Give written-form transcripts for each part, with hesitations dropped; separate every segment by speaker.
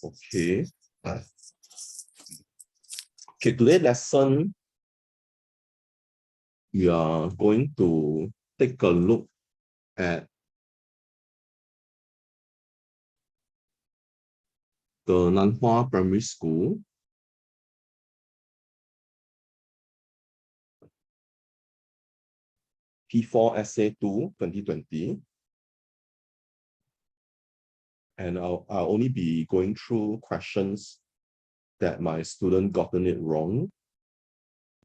Speaker 1: Okay. Okay, today's lesson, we are going to take a look at the Nan Hua Primary School. P4 SA2 2020. And I'll only be going through questions that my student gotten it wrong.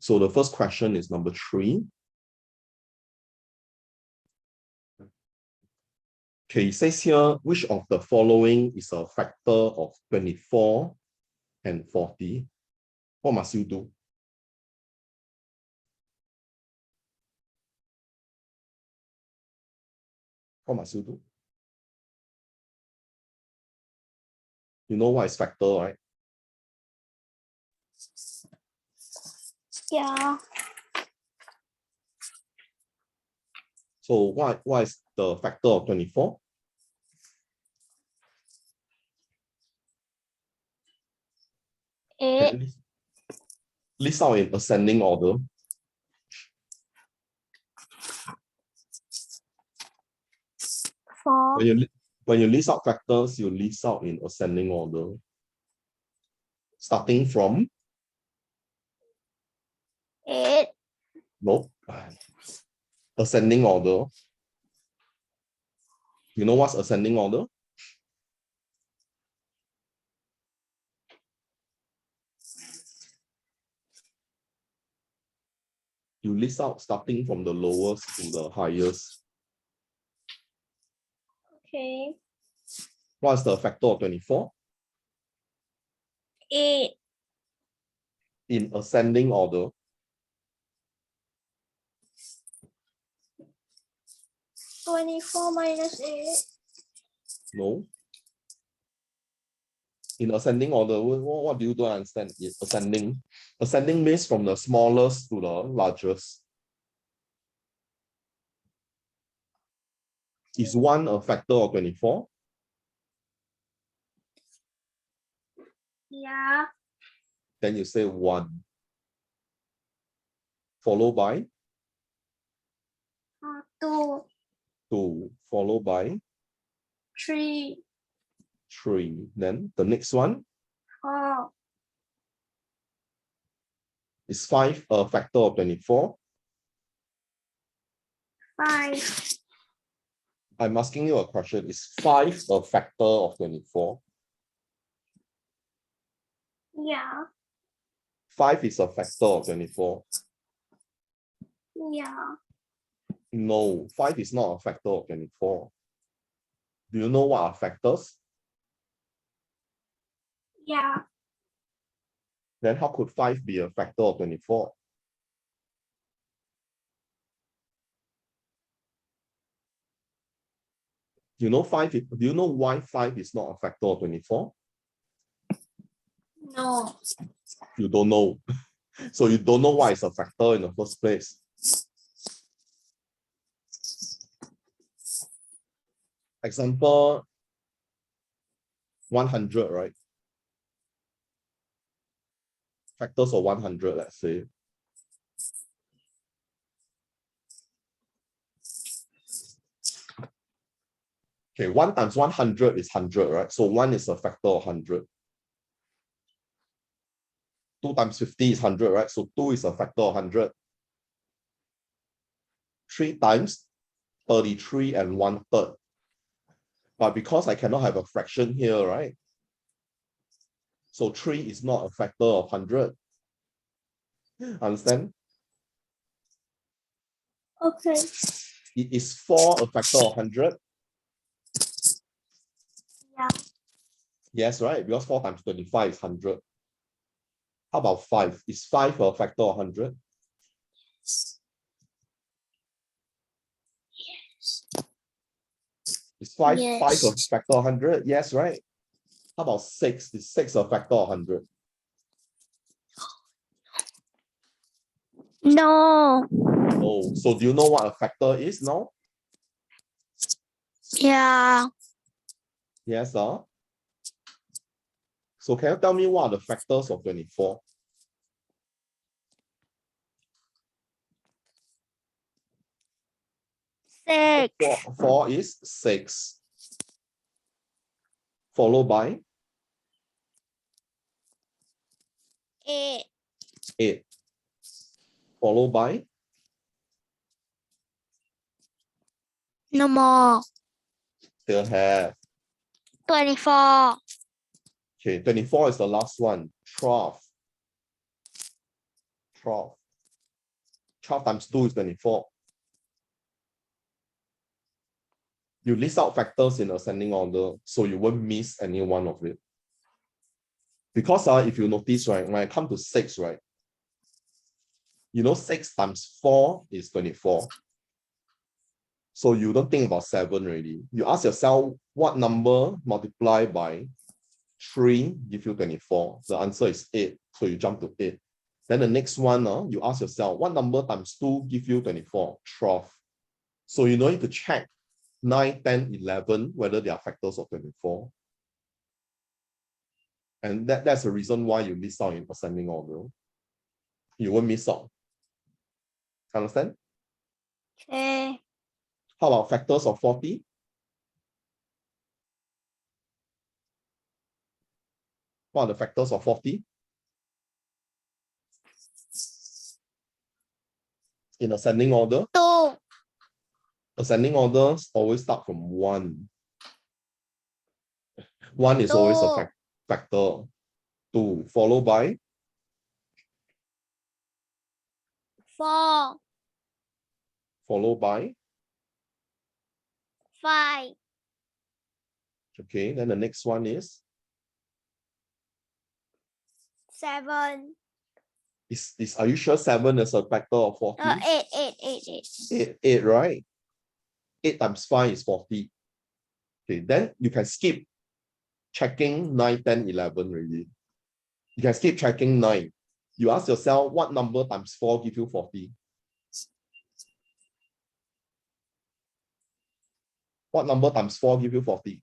Speaker 1: So the first question is number 3. Okay, it says here, which of the following is a factor of 24 and 40? What must you do? What must you do? You know what is factor, right?
Speaker 2: Yeah.
Speaker 1: So what is the factor of 24? List out in ascending order.
Speaker 2: Four.
Speaker 1: When you list out factors, you list out in ascending order. Starting from?
Speaker 2: 8.
Speaker 1: No. Ascending order. You know what's ascending order? You list out starting from the lowest to the highest.
Speaker 2: Okay.
Speaker 1: What's the factor of 24?
Speaker 2: 8.
Speaker 1: In ascending order.
Speaker 2: 24 minus 8.
Speaker 1: No. In ascending order, what do you don't understand? Ascending. Ascending means from the smallest to the largest. Is 1 a factor of 24?
Speaker 2: Yeah.
Speaker 1: Then you say 1. Followed by?
Speaker 2: 2.
Speaker 1: 2. Followed by?
Speaker 2: 3.
Speaker 1: 3. Then the next one?
Speaker 2: 4.
Speaker 1: Is 5 a factor of 24?
Speaker 2: 5.
Speaker 1: I'm asking you a question. Is 5 a factor of 24?
Speaker 2: Yeah.
Speaker 1: 5 is a factor of 24.
Speaker 2: Yeah.
Speaker 1: No, 5 is not a factor of 24. Do you know what are factors?
Speaker 2: Yeah.
Speaker 1: Then how could 5 be a factor of 24? Do you know why 5 is not a factor of 24?
Speaker 2: No.
Speaker 1: You don't know. So you don't know why it's a factor in the first place. Example 100, right? Factors of 100, let's say. Okay, 1 times 100 is 100, right? So 1 is a factor of 100. 2 times 50 is 100, right? So 2 is a factor of 100. 3 times 33 and 1/3. But because I cannot have a fraction here, right? So 3 is not a factor of 100. Understand?
Speaker 2: Okay.
Speaker 1: Is 4 a factor of 100?
Speaker 2: Yeah.
Speaker 1: Yes, right? Because 4 times 25 is 100. How about 5? Is 5 a factor of 100?
Speaker 2: Yes.
Speaker 1: Is 5
Speaker 2: Yes.
Speaker 1: a factor of 100? Yes, right? How about 6? Is 6 a factor of 100?
Speaker 2: No.
Speaker 1: No. So do you know what a factor is now?
Speaker 2: Yeah.
Speaker 1: Yes, So can you tell me what are the factors of 24?
Speaker 2: 6.
Speaker 1: 4 is 6. Followed by
Speaker 2: 8.
Speaker 1: 8. Followed by
Speaker 2: No more.
Speaker 1: still have.
Speaker 2: 24.
Speaker 1: Okay, 24 is the last one. 12. 12. 12 times 2 is 24. You list out factors in ascending order, so you won't miss any one of it. Because if you notice, right, when I come to 6, right, you know 6 times 4 is 24. So you don't think about 7 already. You ask yourself, what number multiplied by 3 give you 24? The answer is 8. So you jump to 8. Then the next one, you ask yourself, what number times 2 give you 24? 12. So you need to check 9, 10, 11, whether they are factors of 24. And that's the reason why you list out in ascending order. You won't miss out. Understand?
Speaker 2: Okay.
Speaker 1: How about factors of 40? What are the factors of 40? In ascending order?
Speaker 2: 2.
Speaker 1: Ascending orders always start from 1. 1 is always a factor. 2, followed by
Speaker 2: 4.
Speaker 1: followed by
Speaker 2: 5.
Speaker 1: okay, then the next one is
Speaker 2: 7.
Speaker 1: are you sure 7 is a factor of 40?
Speaker 2: 8, 8, 8, 8.
Speaker 1: 8, right? 8 times 5 is 40. Okay, then you can skip checking 9, 10, 11 really. You can skip checking 9. You ask yourself, what number times 4 give you 40? What number times 4 give you 40?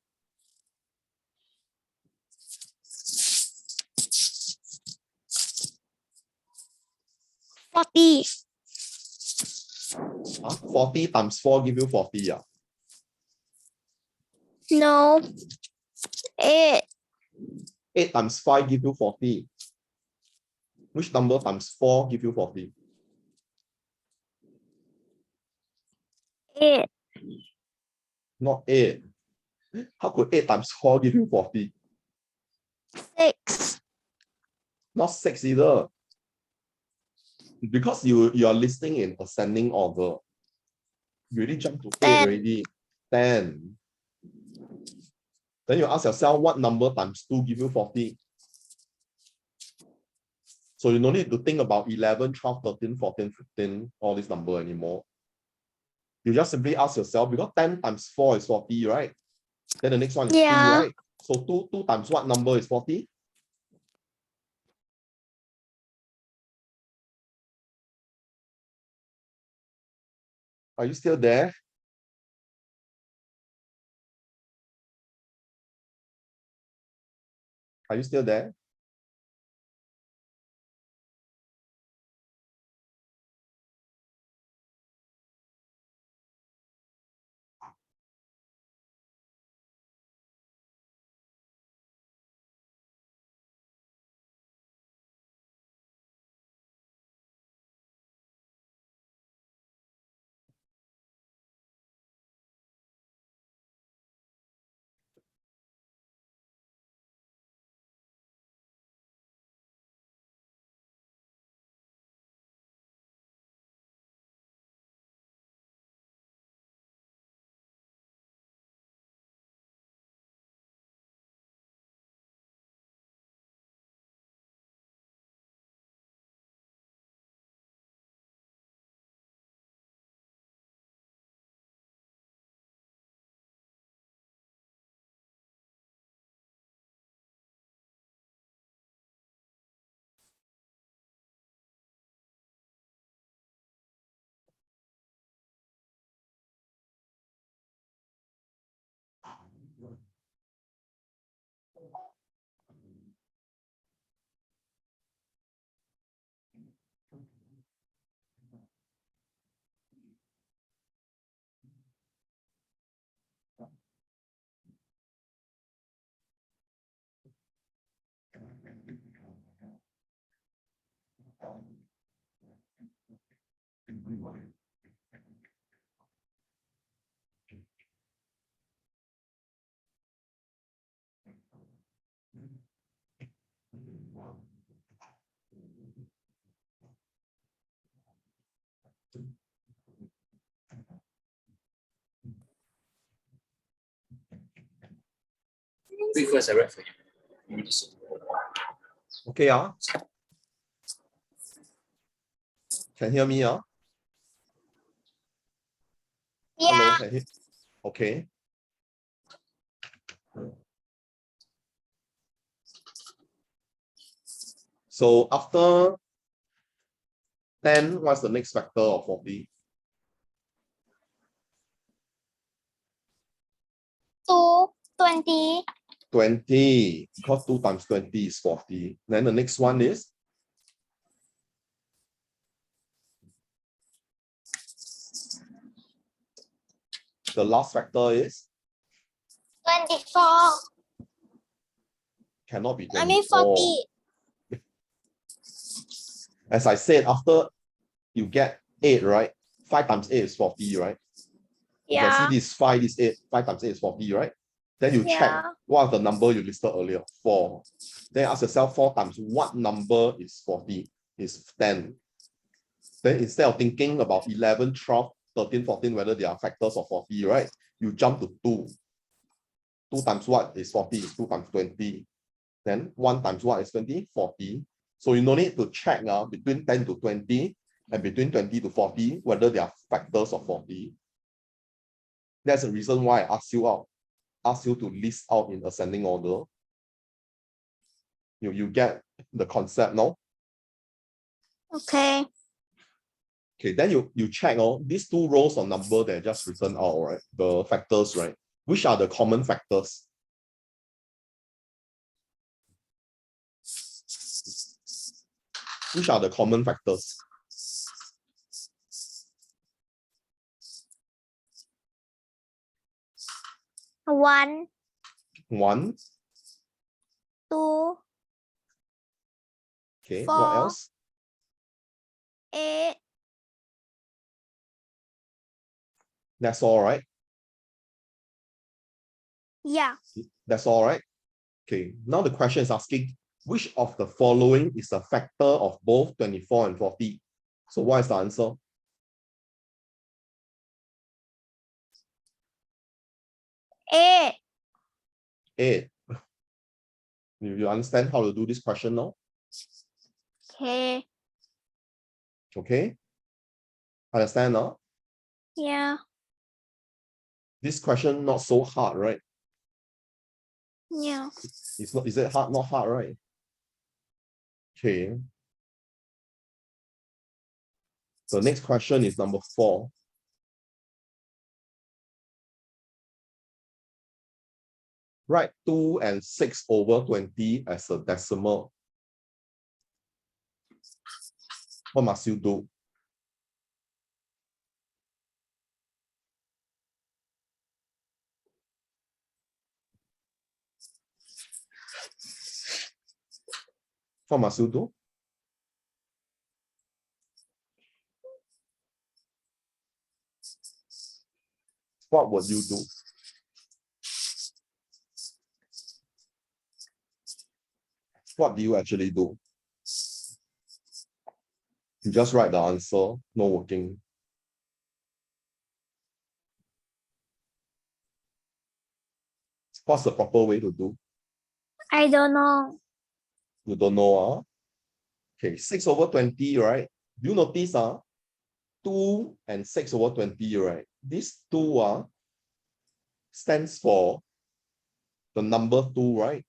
Speaker 2: 40.
Speaker 1: 40 times 4 give you 40, yeah.
Speaker 2: No. 8.
Speaker 1: 8 times 5 give you 40. Which number times 4 give you 40?
Speaker 2: 8.
Speaker 1: Not 8. How could 8 times 4 give you 40?
Speaker 2: 6.
Speaker 1: Not 6 either. Because you are listing in ascending order. You already jumped to 8
Speaker 2: 10.
Speaker 1: already. 10. Then you ask yourself, what number times 2 give you 40? So you don't need to think about 11, 12, 13, 14, 15, all this number anymore. You just simply ask yourself, because 10 times 4 is 40, right? Then the next one is 2, right? So 2 times what number is 40? Are you still there? Are you still there?
Speaker 3: Wait first, I read for you.
Speaker 1: Okay, can hear me, Hello,
Speaker 2: Yeah.
Speaker 1: can hear? Okay. So after 10, what's the next factor of 40?
Speaker 2: 20.
Speaker 1: 20, because 2 times 20 is 40. Then the next one is? The last factor is?
Speaker 2: 24.
Speaker 1: Cannot be 24.
Speaker 2: I mean 40.
Speaker 1: As I said, after you get 8, right? 5 times 8 is 40, right? You can see
Speaker 2: Yeah.
Speaker 1: this 5, this 8. 5 times 8 is 40, right? Then you check
Speaker 2: Yeah.
Speaker 1: what are the number you listed earlier, 4. Then ask yourself 4 times what number is 40? Is 10. Then instead of thinking about 11, 12, 13, 14, whether they are factors of 40, right? You jump to 2. 2 times what is 40 is 2 times 20. Then 1 times what is 20? 40. So you no need to check between 10 to 20 and between 20 to 40, whether they are factors of 40. That's the reason why I ask you to list out in ascending order. You get the concept now.
Speaker 2: Okay.
Speaker 1: Okay, then you check these 2 rows of number that just written out, right? The factors, right? Which are the common factors? Which are the common factors?
Speaker 2: 1,
Speaker 1: 1.
Speaker 2: 2,
Speaker 1: Okay,
Speaker 2: 4,
Speaker 1: what else?
Speaker 2: 8.
Speaker 1: That's all right.
Speaker 2: Yeah.
Speaker 1: That's all right. Okay, now the question is asking, which of the following is a factor of both 24 and 40? So what is the answer?
Speaker 2: 8.
Speaker 1: 8. You understand how to do this question now?
Speaker 2: Okay.
Speaker 1: Okay. Understand now?
Speaker 2: Yeah.
Speaker 1: This question not so hard, right?
Speaker 2: Yeah.
Speaker 1: It's not, is it hard? Not hard, right? Okay. The next question is number 4. Write 2 and 6 over 20 as a decimal. What must you do? What must you do? What would you do? What do you actually do? You just write the answer, no working. What's the proper way to do?
Speaker 2: I don't know.
Speaker 1: You don't know, Okay, 6 over 20, right? Do you notice 2 and 6 over 20, right? This 2 stands for the number 2, right?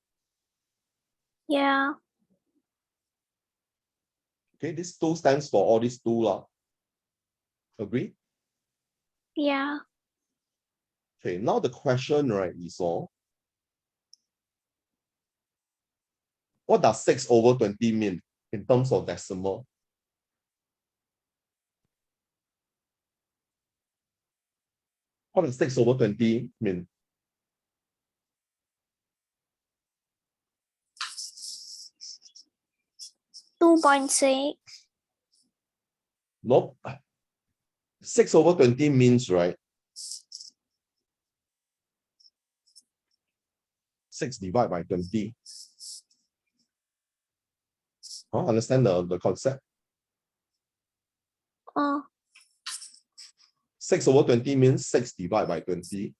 Speaker 2: Yeah.
Speaker 1: Okay, this 2 stands for all these 2. Agree?
Speaker 2: Yeah.
Speaker 1: Okay, now the question, right, is what does 6 over 20 mean in terms of decimal? What does 6 over 20 mean?
Speaker 2: 2.6.
Speaker 1: Nope. 6 over 20 means, right? 6 divided by 20. Understand the concept? 6 over 20 means 6 divided by 20.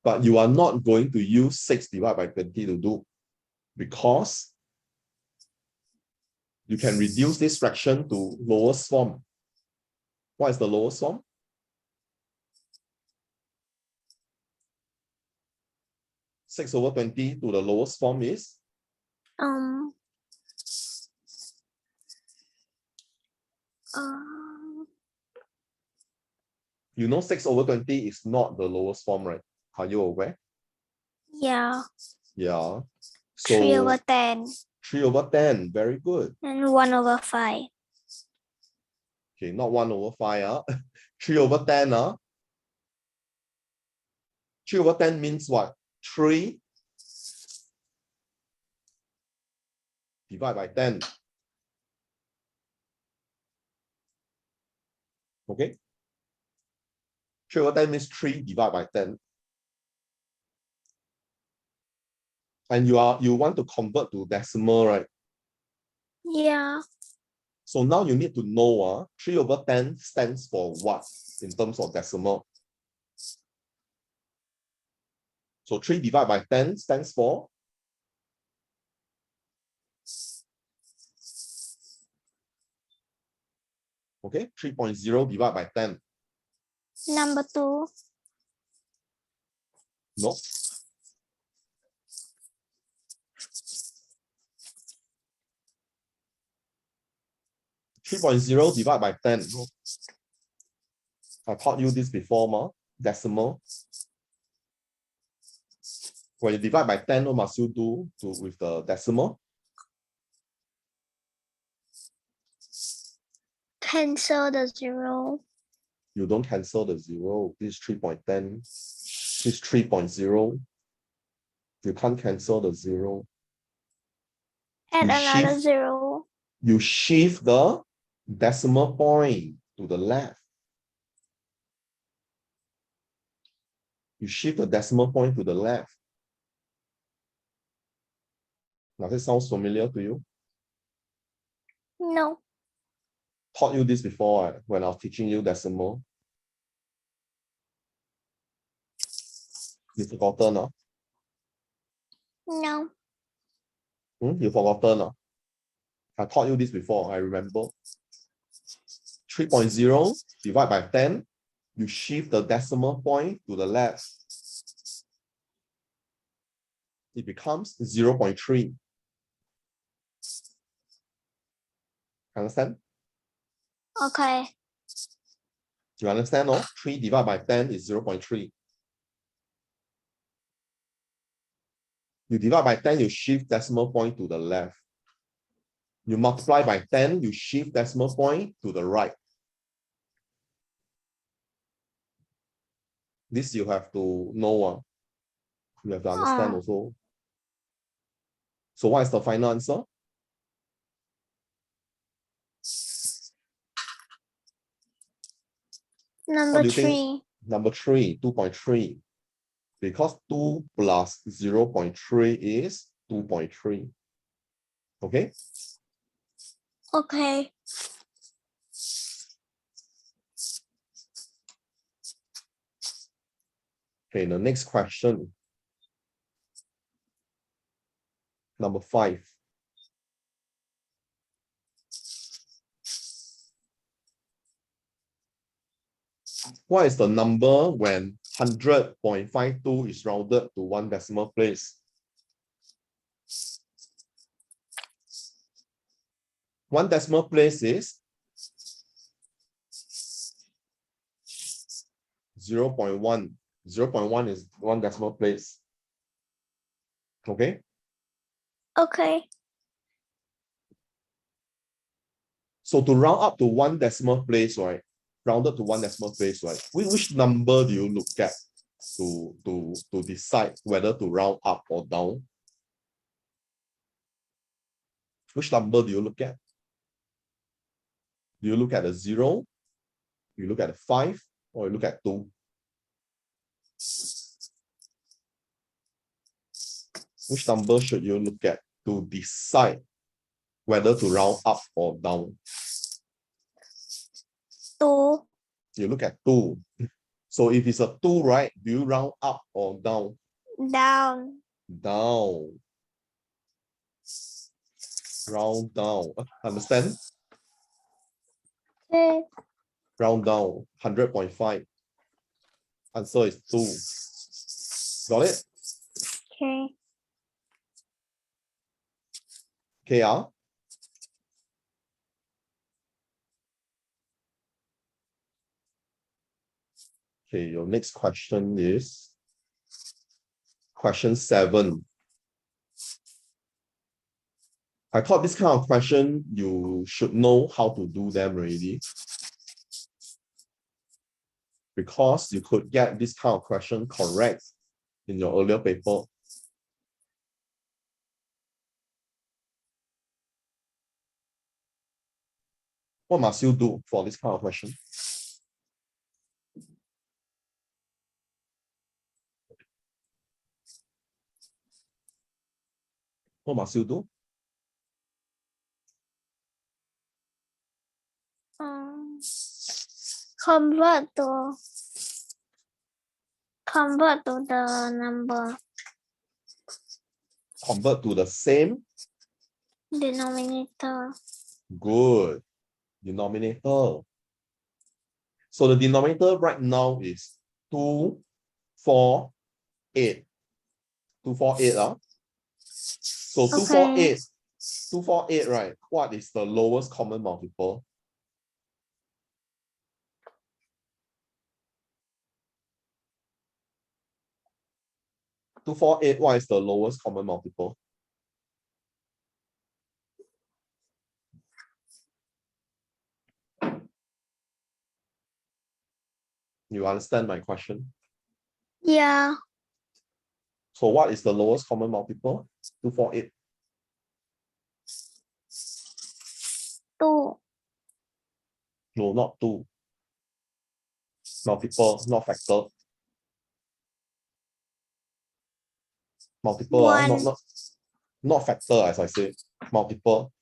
Speaker 1: But you are not going to use 6 divided by 20 to do, because you can reduce this fraction to lowest form. What is the lowest form? 6/20 to the lowest form is?
Speaker 2: Um,
Speaker 1: You know 6/20 is not the lowest form, right? Are you aware?
Speaker 2: yeah,
Speaker 1: Yeah.
Speaker 2: 3/10
Speaker 1: 3/10, very good.
Speaker 2: and 1/5.
Speaker 1: Okay, not 1/5. 3/10. 3/10 means what? 3 divided by 10. Okay? 3/10 means 3 divided by 10. And you want to convert to decimal, right?
Speaker 2: Yeah,
Speaker 1: So now you need to know 3/10 stands for what in terms of decimal. So 3 divided by 10 stands for? Okay, 3.0 divided by 10.
Speaker 2: number 2.
Speaker 1: No. Three point zero divided by 10. I taught you this before, decimal. When you divide by 10, what must you do with the decimal?
Speaker 2: Cancel the 0.
Speaker 1: You don't cancel the 0. This is 3.10. This is 3.0. You can't cancel the 0.
Speaker 2: Add
Speaker 1: You
Speaker 2: another
Speaker 1: shift-
Speaker 2: 0.
Speaker 1: You shift the decimal point to the left. You shift the decimal point to the left. Now, this sounds familiar to you?
Speaker 2: No,
Speaker 1: Taught you this before when I was teaching you decimal. You forgotten, no?
Speaker 2: no.
Speaker 1: You forgotten, I taught you this before, I remember. 3.0 divided by 10, you shift the decimal point to the left. It becomes 0.3. Understand?
Speaker 2: Okay.
Speaker 1: You understand, no? 3 divided by 10 is 0.3. You divide by 10, you shift decimal point to the left. You multiply by 10, you shift decimal point to the right. This you have to know. You have to understand also. So what is the final answer?
Speaker 2: Number
Speaker 1: What do you think?
Speaker 2: 3.
Speaker 1: Number 3, 2.3. Because 2 plus 0.3 is 2.3. Okay?
Speaker 2: Okay.
Speaker 1: Okay, the next question. Number 5. What is the number when 100.52 is rounded to 1 decimal place? 1 decimal place is 0.1. 0.1 is 1 decimal place. Okay?
Speaker 2: Okay.
Speaker 1: So to round up to 1 decimal place, right? Rounded to 1 decimal place, right? Which number do you look at to decide whether to round up or down? Which number do you look at? Do you look at a 0? You look at a 5, or you look at 2? Which number should you look at to decide whether to round up or down?
Speaker 2: 2.
Speaker 1: You look at 2. So if it's a 2, right, do you round up or down?
Speaker 2: Down.
Speaker 1: Down. Round down. Understand?
Speaker 2: Okay.
Speaker 1: Round down. 100.5. Answer is 2. Got it?
Speaker 2: Okay.
Speaker 1: Okay, Okay, your next question is question 7. I thought this kind of question, you should know how to do them already. Because you could get this kind of question correct in your earlier paper. What must you do for this kind of question? What must you do?
Speaker 2: Convert to the number
Speaker 1: Convert to the same.
Speaker 2: denominator.
Speaker 1: Good. Denominator. So the denominator right now is 2, 4, 8. 2, 4, 8. So 2, 4, 8. 2, 4, 8, right? What is the lowest common multiple? Two, 4, 8, what is the lowest common multiple? You understand my question?
Speaker 2: Yeah.
Speaker 1: So what is the lowest common multiple? 2, 4, 8.
Speaker 2: 2.
Speaker 1: No, not 2. Multiple, not factor. Multiple,
Speaker 2: 1.
Speaker 1: not factor, as I said. Multiple.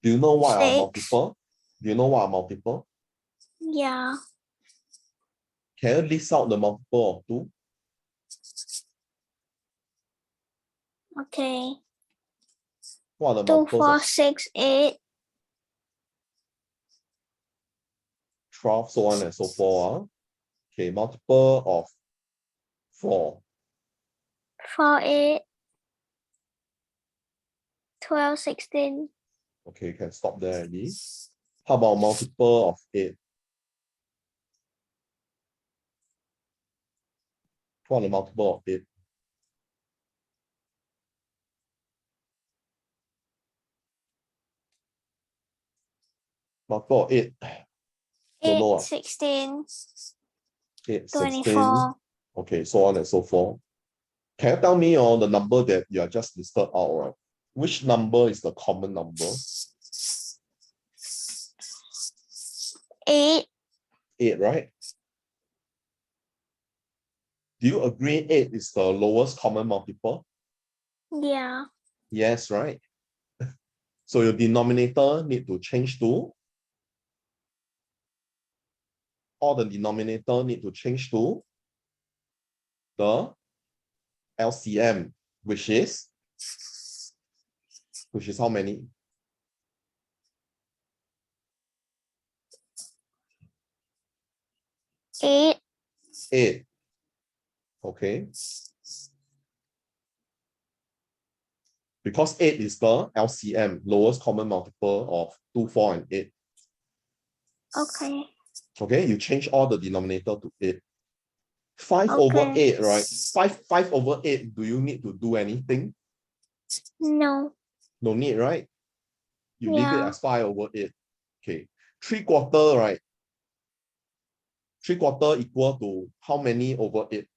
Speaker 1: Do you know what are
Speaker 2: 6.
Speaker 1: multiple? Do you know what are multiple?
Speaker 2: Yeah.
Speaker 1: Can you list out the multiple of 2?
Speaker 2: Okay.
Speaker 1: What are the
Speaker 2: 2,
Speaker 1: multiples
Speaker 2: 4,
Speaker 1: of
Speaker 2: 6, 8.
Speaker 1: 12, so on and so forth? Okay, multiple of 4.
Speaker 2: 4, 8. 12, 16.
Speaker 1: Okay, you can stop there already. How about multiple of 8? What are the multiple of 8? Multiple of 8. Don't
Speaker 2: 8,
Speaker 1: know.
Speaker 2: 16.
Speaker 1: 8, 16.
Speaker 2: 24.
Speaker 1: Okay, so on and so forth. Can you tell me the number that you are just listed out, right? Which number is the common number?
Speaker 2: 8.
Speaker 1: 8, right? Do you agree 8 is the lowest common multiple?
Speaker 2: Yeah.
Speaker 1: Yes, right? So your denominator need to change to, all the denominator need to change to the LCM, which is how many?
Speaker 2: 8.
Speaker 1: 8. Okay. Because 8 is the LCM, lowest common multiple of 2, 4, and 8.
Speaker 2: Okay.
Speaker 1: Okay, you change all the denominator to 8. 5 over
Speaker 2: Okay.
Speaker 1: 8, right? 5 over 8, do you need to do anything?
Speaker 2: No.
Speaker 1: No need, right? You leave it
Speaker 2: Yeah.
Speaker 1: as 5 over 8. Okay. 3/4, right? 3/4 equal to how many over 8?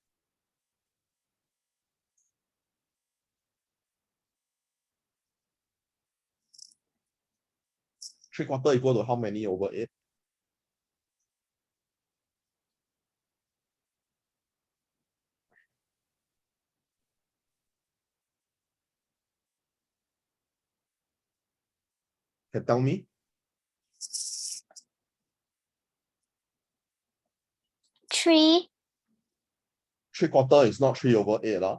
Speaker 1: 3/4 equal to how many over 8? Can tell me?
Speaker 2: 3.
Speaker 1: 3/4 is not 3/8 lah.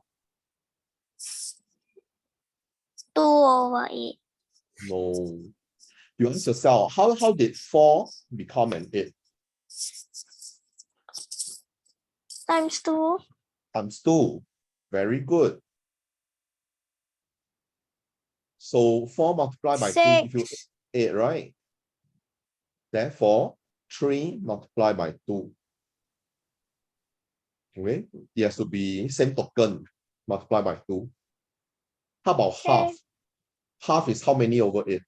Speaker 2: 2/8.
Speaker 1: No. You ask yourself, how did 4 become an 8?
Speaker 2: Times 2.
Speaker 1: Times 2. Very good. So 4 multiplied by 2 give you 8, right? Therefore, 3 multiplied by 2. Okay, it has to be same token, multiplied by 2. How about half?
Speaker 2: Okay.
Speaker 1: Half is how many over 8?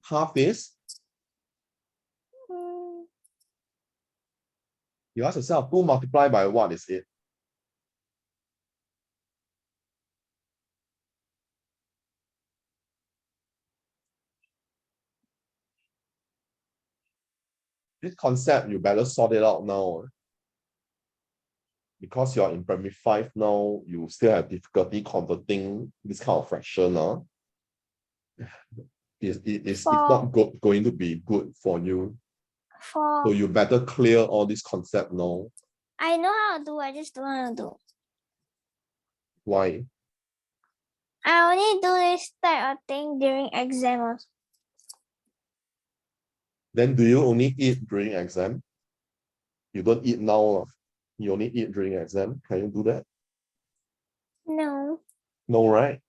Speaker 1: Half is,
Speaker 2: Mm,
Speaker 1: you ask yourself, 2 multiplied by what is 8? This concept, you better sort it out now. Because you're in primary 5 now, you still have difficulty converting this kind of fraction. It's not going to be good for you.
Speaker 2: 4.
Speaker 1: So you better clear all this concept now.
Speaker 2: I know how to do, I just don't want to do.
Speaker 1: Why?
Speaker 2: I only do this type of thing during exams.
Speaker 1: Then do you only eat during exam? You don't eat now. You only eat during exam. Can you do that?
Speaker 2: No.
Speaker 1: No, right?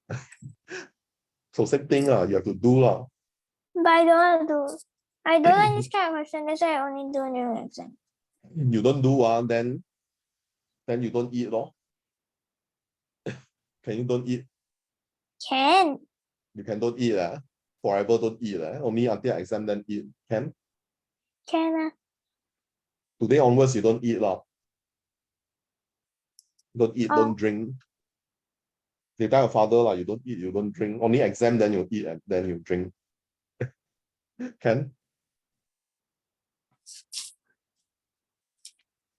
Speaker 1: So same thing, you have to do.
Speaker 2: But I don't want to do. I don't like this kind of question. That's why I only do during exam.
Speaker 1: You don't do, then you don't eat. Can you don't eat?
Speaker 2: Can.
Speaker 1: You can don't eat. Forever don't eat. Only until exam then eat. Can?
Speaker 2: Can.
Speaker 1: Today onwards, you don't eat. Don't eat, don't drink. They tell your father, you don't eat, you don't drink. Only exam, then you eat and then you drink. Can?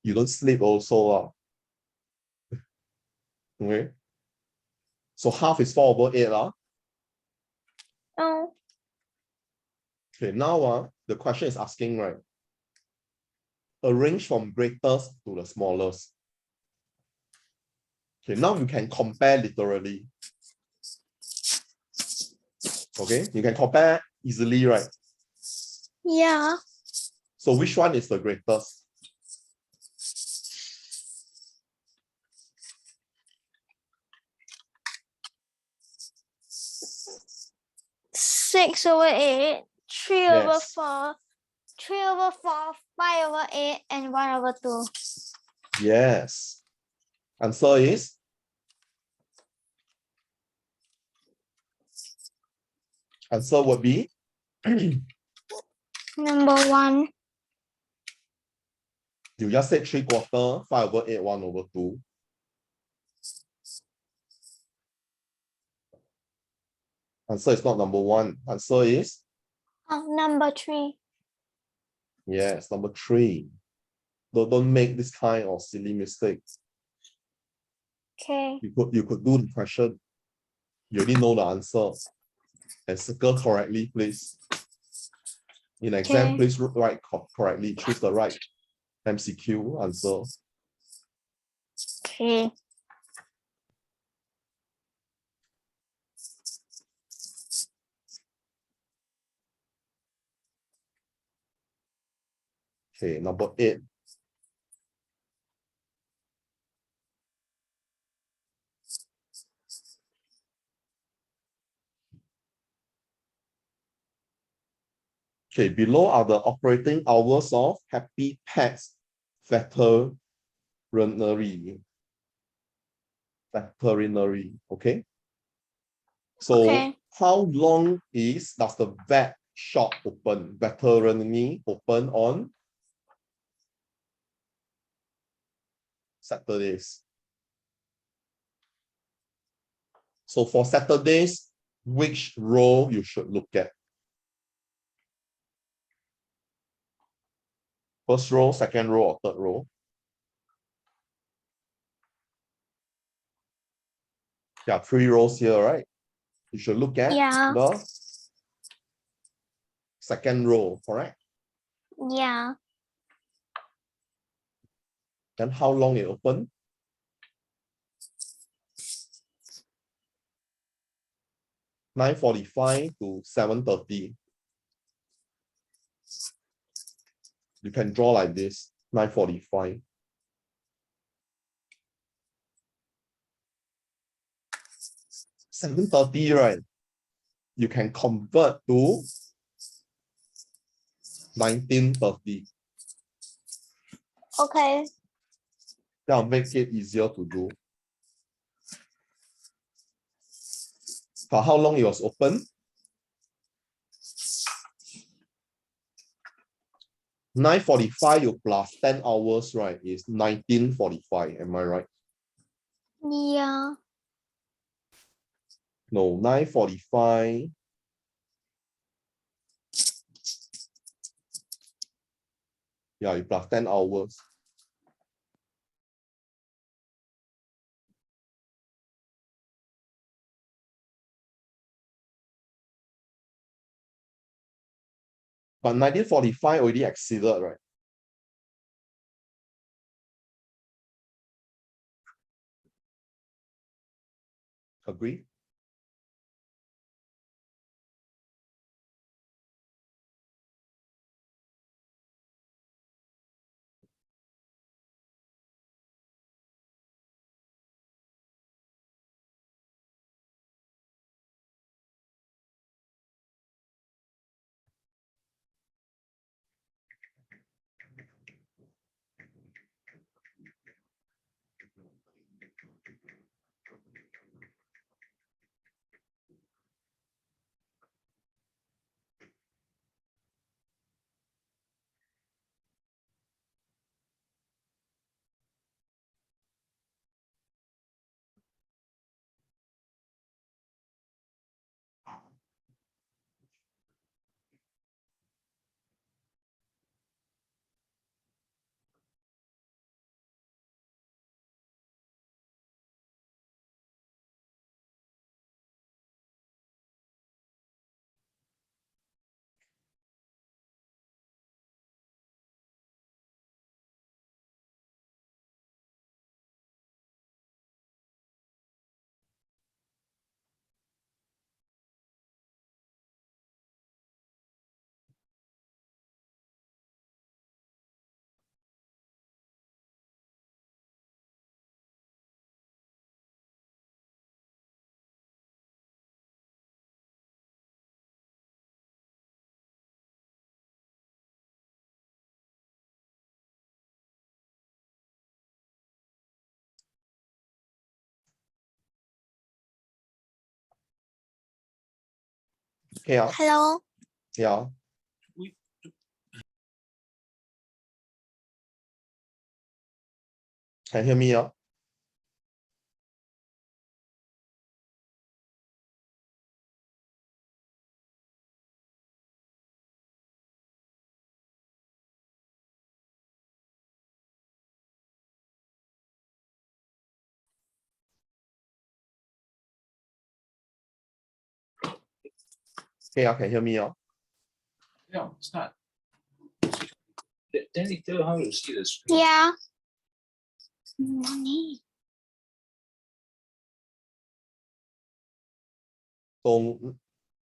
Speaker 1: You don't sleep also. Okay. So half is 4/8.
Speaker 2: No.
Speaker 1: Okay, now the question is asking, right? Arrange from greatest to the smallest. Okay, now you can compare literally. Okay, you can compare easily, right?
Speaker 2: Yeah.
Speaker 1: So which one is the greatest?
Speaker 2: Six over 8. 3 over
Speaker 1: Yes.
Speaker 2: 4. 3 over 4. 5 over 8. And 1 over 2.
Speaker 1: Yes. Answer is? Answer would be?
Speaker 2: Number 1.
Speaker 1: You just said 3/4, 5/8, 1/2. Answer is not number 1. Answer is?
Speaker 2: Oh, number 3.
Speaker 1: Yes, number 3. Don't make this kind of silly mistakes.
Speaker 2: Okay.
Speaker 1: You could do the question. You already know the answer. And circle correctly, please. In exam,
Speaker 2: Okay.
Speaker 1: please write correctly. Choose the right MCQ answer.
Speaker 2: Okay.
Speaker 1: Okay, number 8. Okay, below are the operating hours of Happy Pets Veterinary. Okay. So
Speaker 2: Okay.
Speaker 1: how long does the vet shop open? Veterinary open on Saturdays. So for Saturdays, which row you should look at? First row, second row, or third row? Yeah, 3 rows here, right? You should look at
Speaker 2: Yeah.
Speaker 1: the second row, correct?
Speaker 2: Yeah.
Speaker 1: Then how long it open? (9:45 to 7:30). You can draw like this, 9:45. 7:30, right? You can convert to 19:30.
Speaker 2: Okay.
Speaker 1: That'll make it easier to do. For how long it was open? 9:45 you plus 10 hours, right, is 19:45. Am I right?
Speaker 2: Yeah.
Speaker 1: No, 9:45. Yeah, you plus 10 hours. But 19:45 already exceeded, right? Agree? Okay,
Speaker 2: Hello.
Speaker 1: yeah. Can you hear me? Yeah? Okay, can you hear me? Yeah?
Speaker 3: No, it's not. Then they tell how to see the screen.
Speaker 2: Yeah.
Speaker 1: So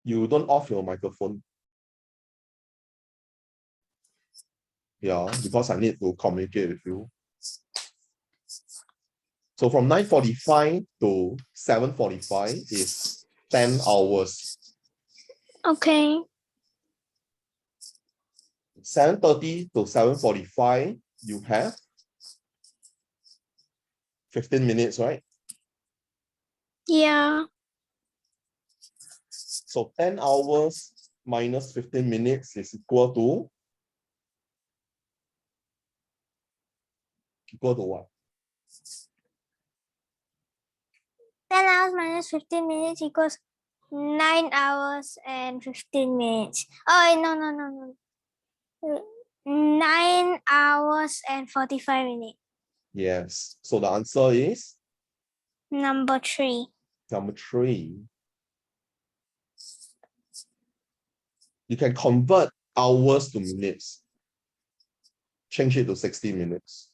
Speaker 1: you don't off your microphone. Yeah, because I need to communicate with you. So from 9:45 to 7:45 is 10 hours.
Speaker 2: Okay.
Speaker 1: 7:30 to 7:45, you have 15 minutes, right?
Speaker 2: Yeah.
Speaker 1: So 10 hours minus 15 minutes is equal to what?
Speaker 2: 10 hours minus 15 minutes equals 9 hours and 15 minutes. Oh, no. 9 hours and 45 minutes.
Speaker 1: Yes. So the answer is
Speaker 2: Number 3.
Speaker 1: number 3. You can convert hours to minutes. Change it to 60 minutes.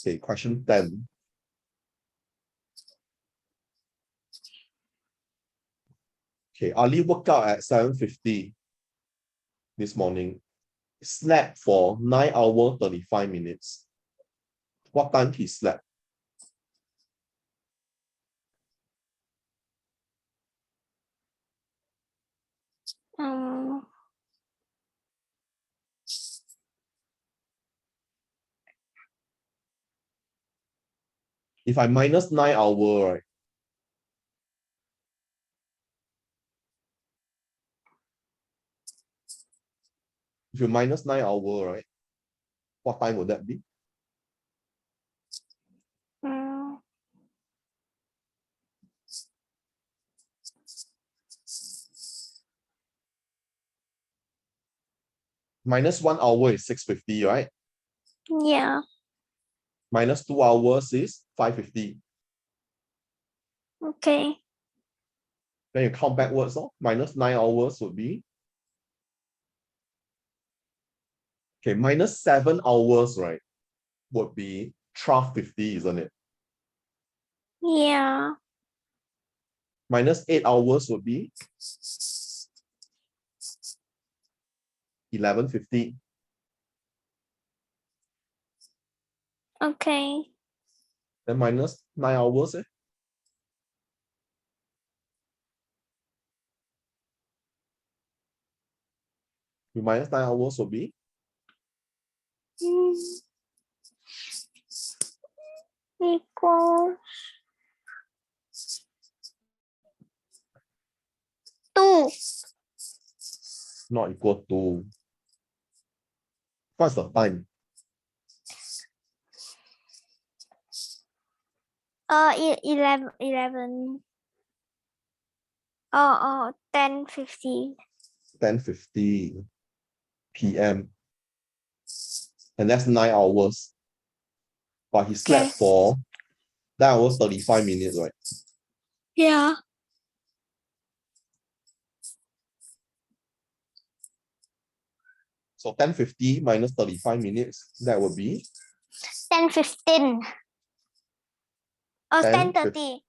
Speaker 1: Okay, question 10. Okay, Ali woke up at 7:50 this morning. Slept for 9 hours, 35 minutes. What time he slept?
Speaker 2: Um,
Speaker 1: If I minus 9 hours, right? If you minus 9 hours, right? What time would that be?
Speaker 2: mm,
Speaker 1: Minus 1 hour is 6:50, right?
Speaker 2: yeah.
Speaker 1: Minus 2 hours is 5:50.
Speaker 2: Okay.
Speaker 1: Then you count backwards. Minus 9 hours would be. Okay, minus 7 hours, right? Would be 12:50, isn't it?
Speaker 2: Yeah.
Speaker 1: Minus 8 hours would be 11:50.
Speaker 2: Okay.
Speaker 1: Then minus 9 hours, You minus 9 hours would be
Speaker 2: Mm, equals 2.
Speaker 1: not equal to. What's the time?
Speaker 2: 11. Oh, 10:50.
Speaker 1: 10:50 p.m. And that's 9 hours. But he slept
Speaker 2: Okay.
Speaker 1: for 9 hours, 35 minutes, right?
Speaker 2: Yeah.
Speaker 1: So 10:50 minus 35 minutes, that would be
Speaker 2: 10:15. Oh,
Speaker 1: 10,
Speaker 2: 10:30.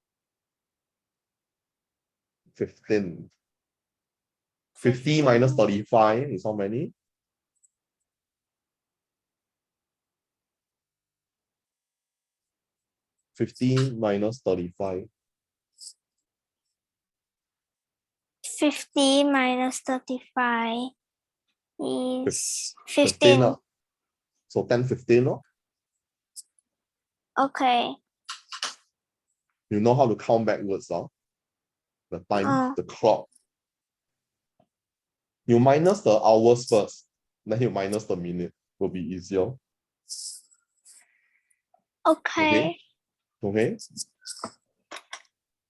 Speaker 1: 15. 50 minus 35 is how many? 15 minus 35.
Speaker 2: 50 minus 35 is
Speaker 1: 15.
Speaker 2: 15.
Speaker 1: So 10:15.
Speaker 2: Okay.
Speaker 1: You know how to count backwards, the time, the clock. You minus the hours first, then you minus the minute. Will be easier.
Speaker 2: Okay.
Speaker 1: Okay.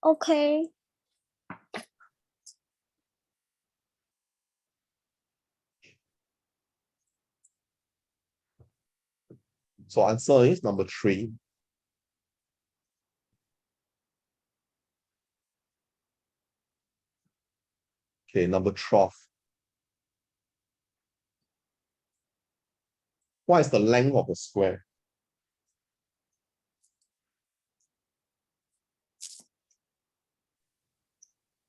Speaker 2: Okay.
Speaker 1: So answer is number 3. Okay, number 12. What is the length of a square?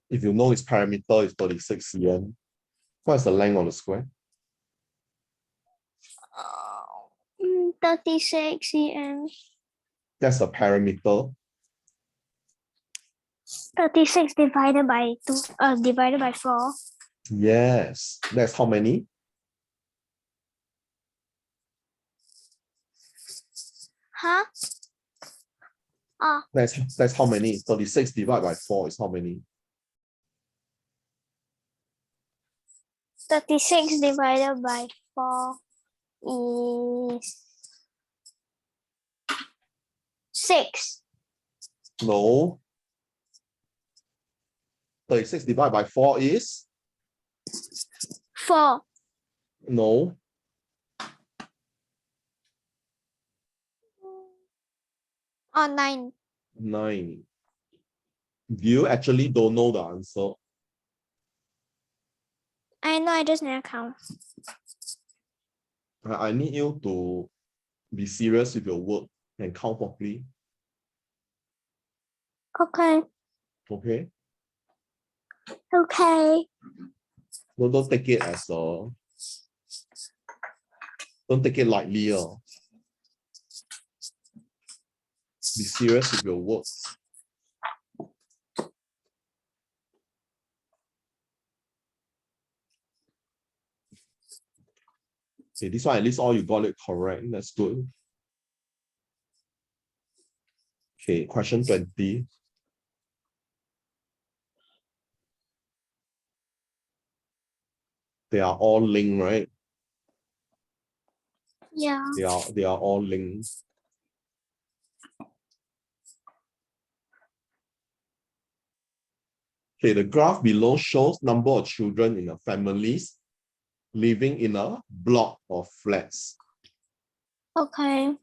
Speaker 1: If you know its parameter is 36 cm, what is the length of the square?
Speaker 2: 36 cm.
Speaker 1: That's the parameter.
Speaker 2: 36 divided by 2. Divided by 4.
Speaker 1: Yes. That's how many?
Speaker 2: Huh? Oh,
Speaker 1: That's how many? 36 divided by 4 is how many?
Speaker 2: 36 divided by 4 is 6.
Speaker 1: No. 36 divided by 4 is?
Speaker 2: 4.
Speaker 1: No.
Speaker 2: 9.
Speaker 1: 9. You actually don't know the answer.
Speaker 2: I know, I just never count.
Speaker 1: I need you to be serious with your work and count properly.
Speaker 2: Okay.
Speaker 1: Okay?
Speaker 2: Okay.
Speaker 1: Don't take it as a, don't take it lightly. Be serious with your work. Okay, this one at least all you got it correct. That's good. Okay, question 20. They are all linked, right?
Speaker 2: Yeah.
Speaker 1: They are all linked. Okay, the graph below shows number of children in a families living in a block of flats.
Speaker 2: Okay.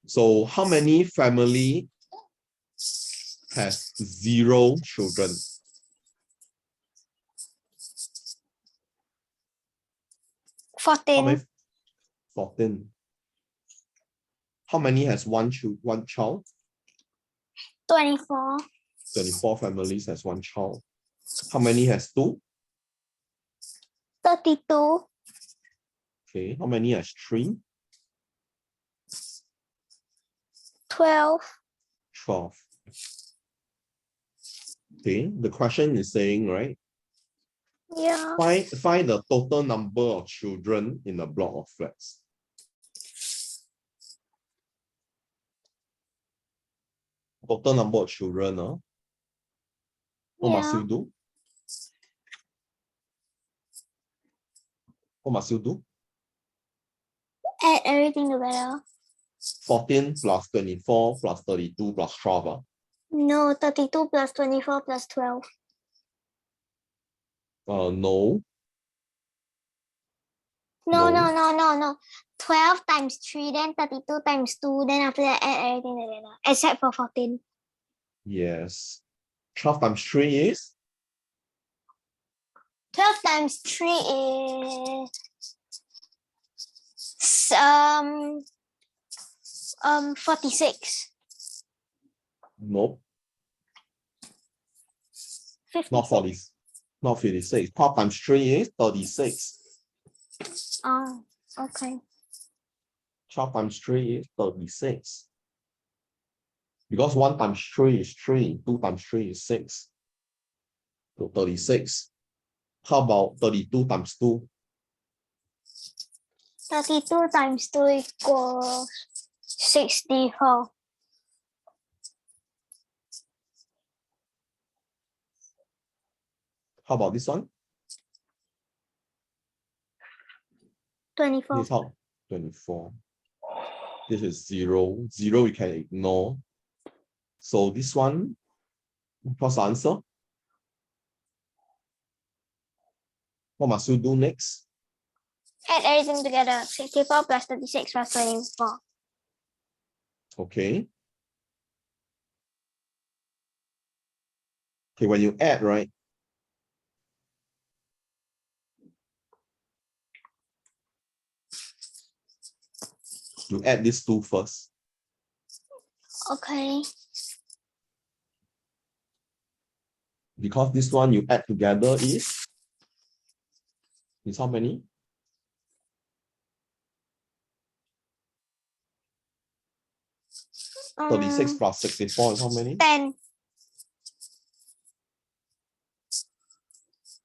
Speaker 1: So how many family has 0 children? How
Speaker 2: 14.
Speaker 1: many? 14. How many has one child?
Speaker 2: 24.
Speaker 1: 24 families has 1 child. How many has 2?
Speaker 2: 32.
Speaker 1: Okay, how many has 3?
Speaker 2: 12.
Speaker 1: 12. Okay, the question is saying, right?
Speaker 2: Yeah.
Speaker 1: Find the total number of children in a block of flats. Total number of children, what must you do? What must you do?
Speaker 2: Add everything together.
Speaker 1: 14 plus 24 plus 32 plus 12.
Speaker 2: No, 32 plus 24 plus 12.
Speaker 1: No.
Speaker 2: No. 12 times 3, then 32 times 2, then after that add everything together. Except for 14.
Speaker 1: Yes. 12 times 3 is?
Speaker 2: 12 times 3 is 46.
Speaker 1: Nope.
Speaker 2: 56.
Speaker 1: Not 40. Not 56. 12 times 3 is 36.
Speaker 2: Oh, okay.
Speaker 1: 12 times 3 is 36. Because 1 times 3 is 3. 2 times 3 is 6. So 36. How about 32 times 2?
Speaker 2: 32 times 2 equals 64.
Speaker 1: How about this one?
Speaker 2: 24.
Speaker 1: This is how? 24. This is 0. 0 you can ignore. So this one, what's the answer? What must you do next?
Speaker 2: Add everything together. 64 plus 36 plus 24.
Speaker 1: Okay. Okay, when you add, right? You add these 2 first.
Speaker 2: Okay.
Speaker 1: Because this one you add together is how many?
Speaker 2: Um,
Speaker 1: 36 plus 64 is how many?
Speaker 2: 10.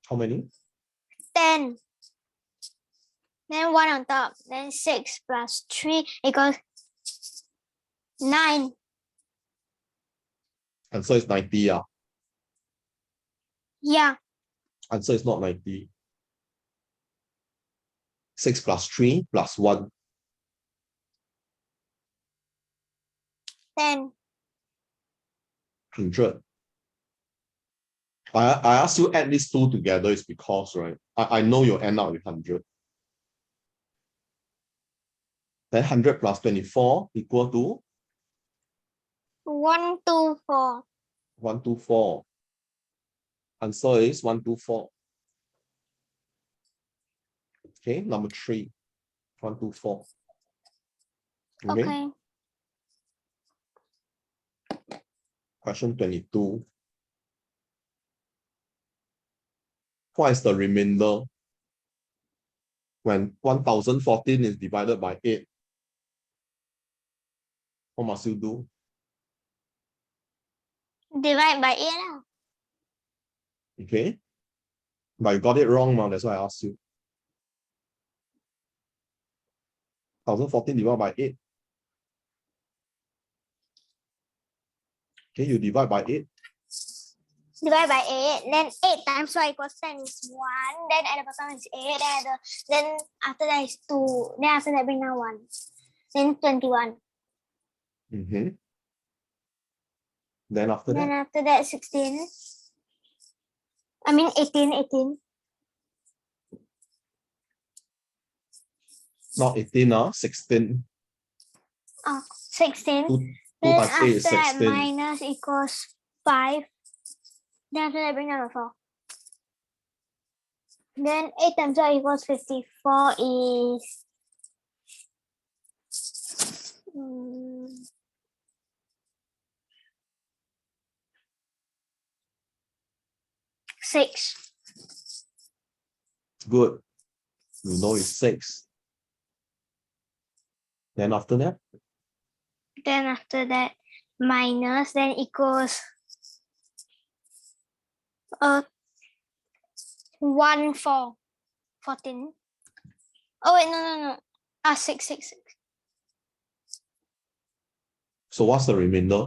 Speaker 1: How many?
Speaker 2: 10. Then 1 on top. Then 6 plus 3 equals 9.
Speaker 1: Answer is 90. Yeah.
Speaker 2: Yeah.
Speaker 1: Answer is not 90. 6 plus 3 plus 1.
Speaker 2: 10.
Speaker 1: 100. I asked you add these 2 together is because, right? I know you'll end up with 100. Then 100 plus 24 equal to
Speaker 2: 124.
Speaker 1: 124. Answer is 124. Okay, number 3, 124.
Speaker 2: Okay.
Speaker 1: Question 22. What is the remainder when 1014 is divided by 8? What must you do?
Speaker 2: Divide by 8 lah.
Speaker 1: Okay. But you got it wrong now, that's why I asked you. 1014 divided by 8. Okay, you divide by 8.
Speaker 2: Divide by 8. Then 8 times y equals 10 is 1. Then at the bottom is 8. Then after that is 2. Then after that bring down 1. Then 21.
Speaker 1: Then after
Speaker 2: Then
Speaker 1: that,
Speaker 2: after that 16. I mean 18.
Speaker 1: not 18, 16.
Speaker 2: Oh, 16.
Speaker 1: 2
Speaker 2: Then
Speaker 1: times 8 is
Speaker 2: after that
Speaker 1: 16.
Speaker 2: minus equals 5. Then after that bring down 4. Then 8 times y equals 54 is 6.
Speaker 1: Good. You know it's 6. Then after that,
Speaker 2: Then after that minus then equals 1 4 14. Oh wait, no. 6.
Speaker 1: so what's the remainder?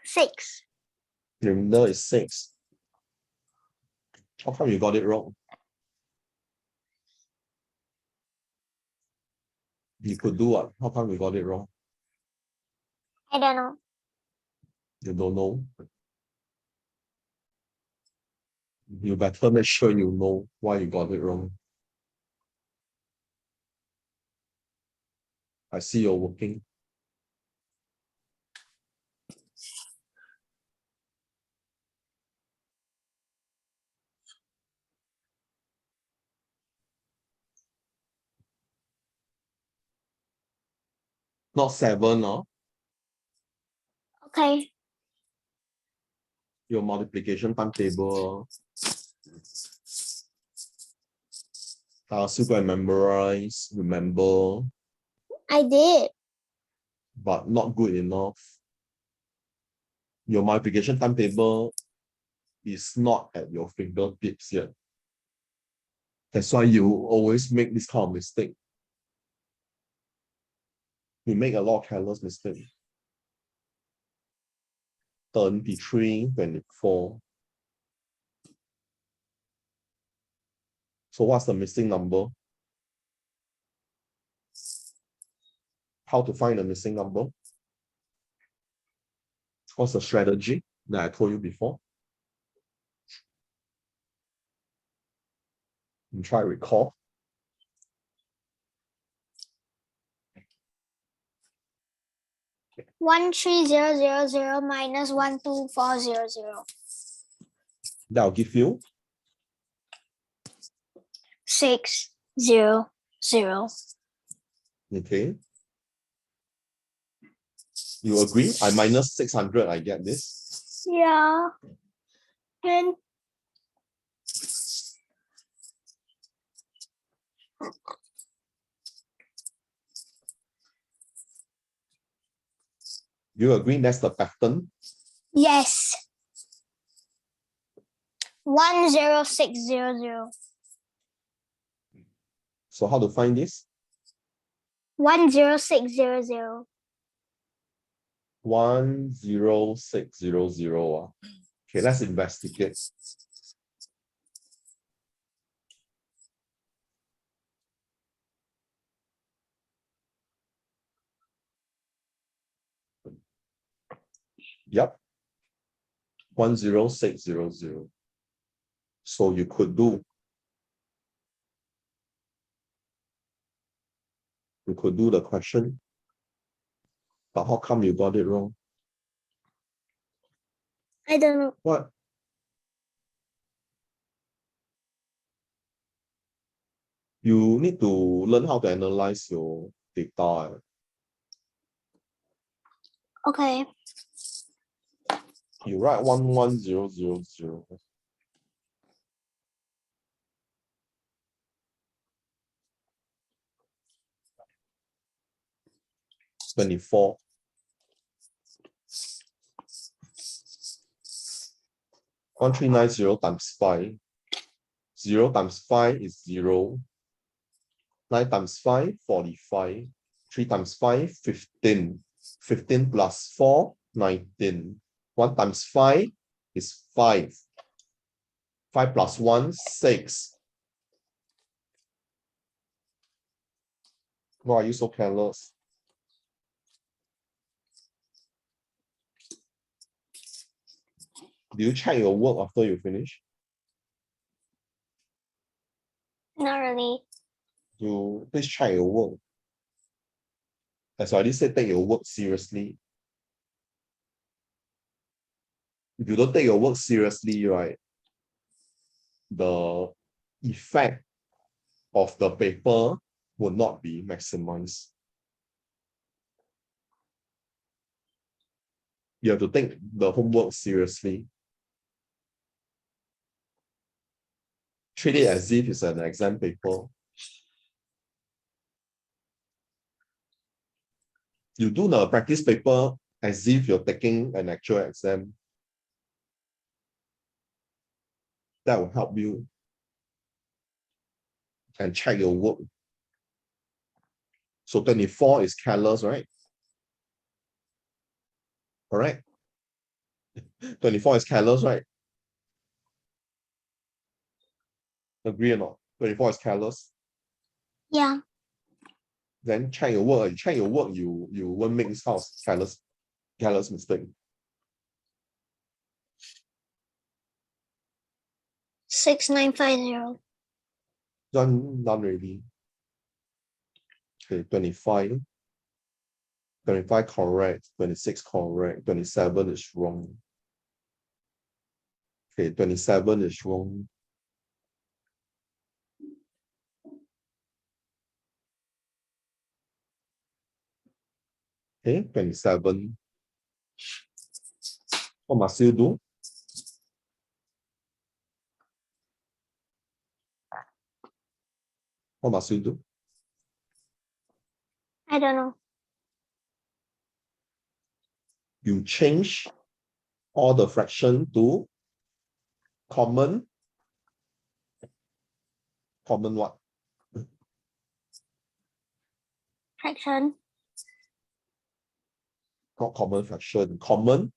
Speaker 2: 6.
Speaker 1: The remainder is 6. How come you got it wrong? You could do what? How come you got it wrong?
Speaker 2: I don't know.
Speaker 1: You don't know. You better make sure you know why you got it wrong. I see you're working. Not 7,
Speaker 2: Okay.
Speaker 1: your multiplication timetable. Still go and memorize, remember,
Speaker 2: I did.
Speaker 1: but not good enough. Your multiplication timetable is not at your fingertips yet. That's why you always make this kind of mistake. You make a lot of careless mistakes. 23, 24. So what's the missing number? How to find the missing number? What's the strategy that I told you before? And try to recall.
Speaker 2: One 13000 minus 12400.
Speaker 1: That'll give you
Speaker 2: 600.
Speaker 1: okay. You agree? I minus 600, I get this.
Speaker 2: Yeah. Then
Speaker 1: You agree that's the pattern?
Speaker 2: yes. 10600.
Speaker 1: So how to find this?
Speaker 2: 10600.
Speaker 1: 10600. Okay, let's investigate. Yep. 10600. So you could do the question, but how come you got it wrong?
Speaker 2: I don't know.
Speaker 1: What? You need to learn how to analyze your data.
Speaker 2: Okay.
Speaker 1: You write 11000. $24. 1390 times 5. 0 times 5 is 0. 9 times 5, 45. 3 times 5, 15. 15 plus 4, 19. 1 times 5 is 5. 5 plus 1, 6. Why are you so careless? Do you check your work after you finish?
Speaker 2: Not really.
Speaker 1: You please check your work. As I already said, take your work seriously. If you don't take your work seriously, right, the effect of the paper will not be maximized. You have to take the homework seriously. Treat it as if it's an exam paper. You do the practice paper as if you're taking an actual exam. That will help you. And check your work. So 24 is careless, right? Correct? 24 is careless, right? Agree or not? 24 is careless.
Speaker 2: Yeah.
Speaker 1: Then check your work. You check your work, you won't make this house careless mistake.
Speaker 2: 6950.
Speaker 1: Done already. Okay, 25. 25 correct, 26 correct, 27 is wrong. Okay, 27 is wrong. Okay, 27. What must you do? What must you do?
Speaker 2: I don't know.
Speaker 1: You change all the fraction to common. Common what?
Speaker 2: Fraction.
Speaker 1: Not common fraction. Common.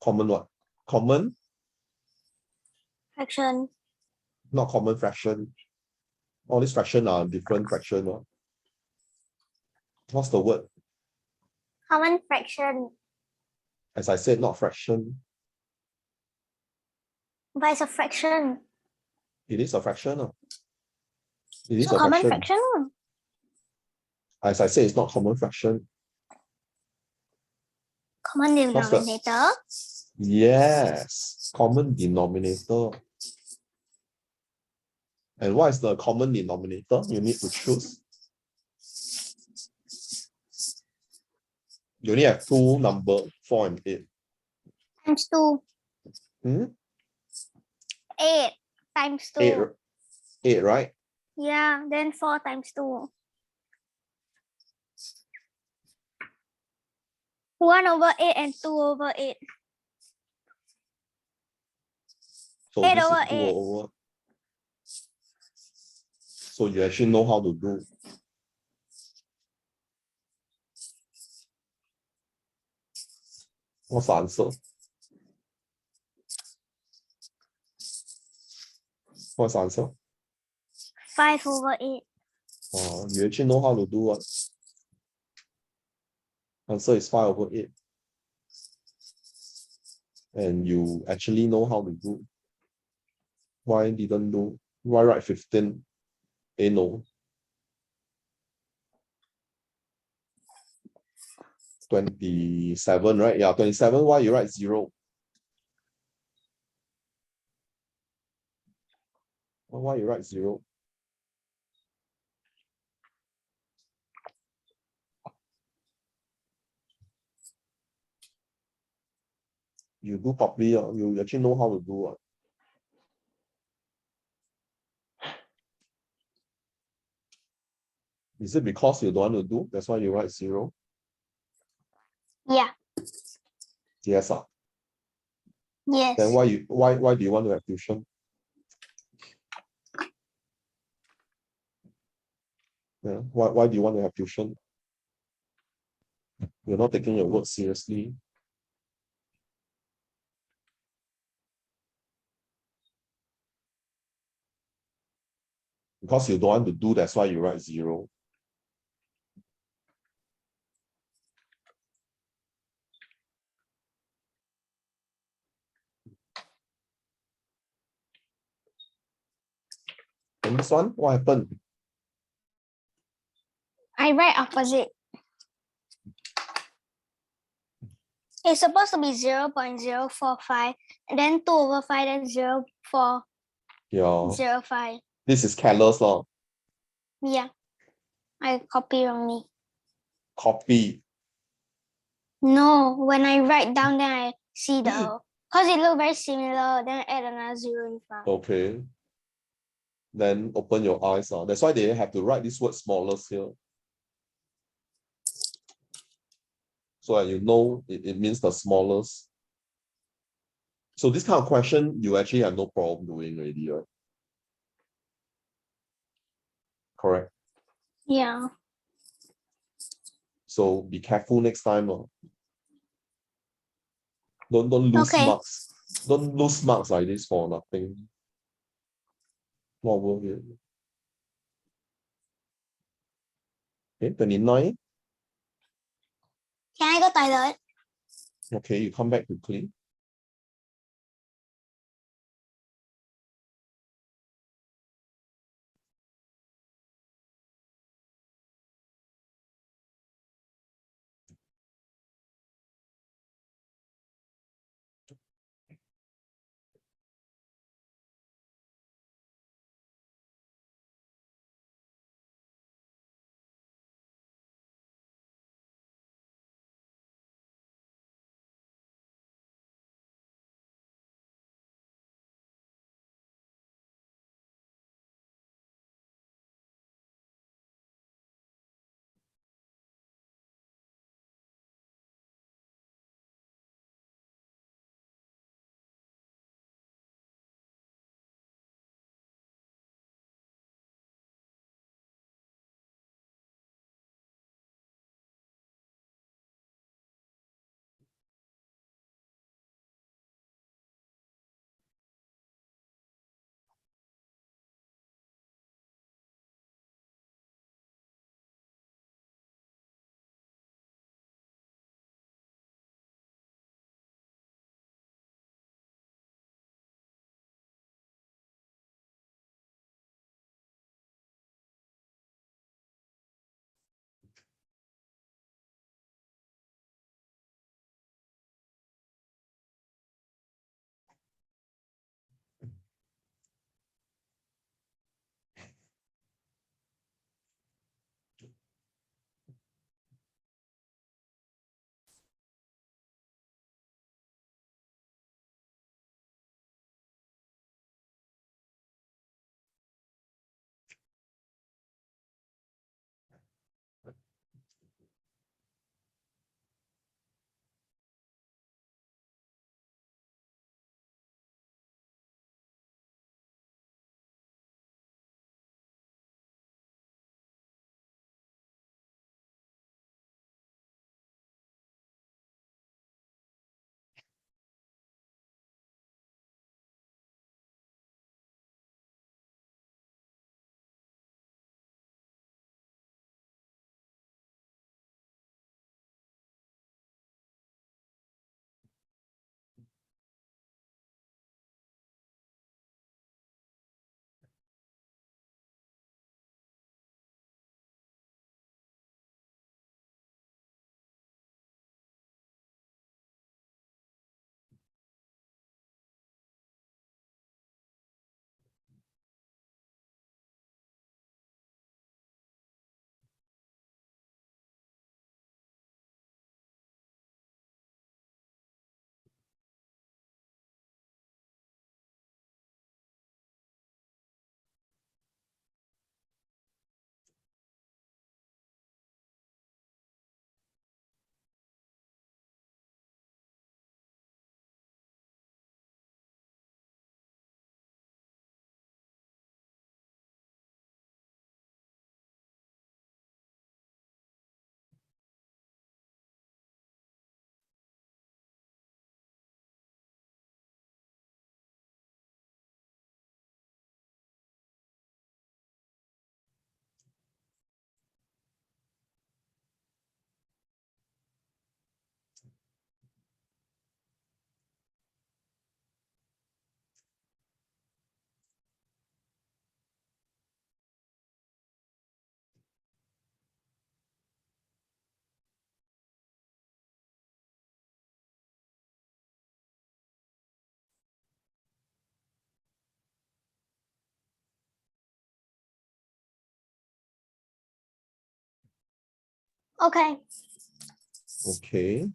Speaker 1: Common what? Common,
Speaker 2: Fraction.
Speaker 1: not common fraction. All these fractions are different fraction. What? What's the word?
Speaker 2: Common fraction.
Speaker 1: As I said, not fraction.
Speaker 2: But it's a fraction.
Speaker 1: It is a fraction. It is
Speaker 2: So
Speaker 1: a
Speaker 2: common
Speaker 1: fraction.
Speaker 2: fraction.
Speaker 1: As I said, it's not common fraction.
Speaker 2: Common denominator.
Speaker 1: Yes, common denominator. And what is the common denominator? You need to choose. You only have two numbers, 4 and 8.
Speaker 2: Times 2. 8 times 2.
Speaker 1: 8, 8, right?
Speaker 2: Yeah, then 4 times 2. 1 over 8 and 2 over 8.
Speaker 1: So
Speaker 2: 8
Speaker 1: this
Speaker 2: over
Speaker 1: is 2
Speaker 2: 8.
Speaker 1: over. So you actually know how to do. What's the answer? What's the answer?
Speaker 2: 5 over 8.
Speaker 1: You actually know how to do what? Answer is 5 over 8. And you actually know how to do. Why didn't do? Why write 15? No. 27, right? Yeah, 27. Why you write 0? Why you write 0? You do properly, you actually know how to do. Is it because you don't want to do? That's why you write 0?
Speaker 2: Yeah.
Speaker 1: Yes.
Speaker 2: Yes.
Speaker 1: Then why do you want to have tuition? Yeah. Why do you want to have tuition? You're not taking your work seriously. Because you don't want to do, that's why you write 0. And this one, what happened?
Speaker 2: I write opposite. It's supposed to be 0.045 and then 2/5 then 0.405.
Speaker 1: Yeah. This is careless, law.
Speaker 2: Yeah. I copy wrongly.
Speaker 1: Copy.
Speaker 2: No, when I write down, then I see the, because it look very similar, then I add another 0 in front.
Speaker 1: Okay. Then open your eyes. That's why they have to write this word smallest here. So that you know it means the smallest. So this kind of question, you actually have no problem doing already, right? Correct.
Speaker 2: Yeah.
Speaker 1: So be careful next time. Don't lose
Speaker 2: Okay.
Speaker 1: marks. Don't lose marks like this for nothing. Not worth it. Okay, 29.
Speaker 2: Can I go toilet?
Speaker 1: Okay, you come back quickly.
Speaker 2: Okay.
Speaker 1: Okay.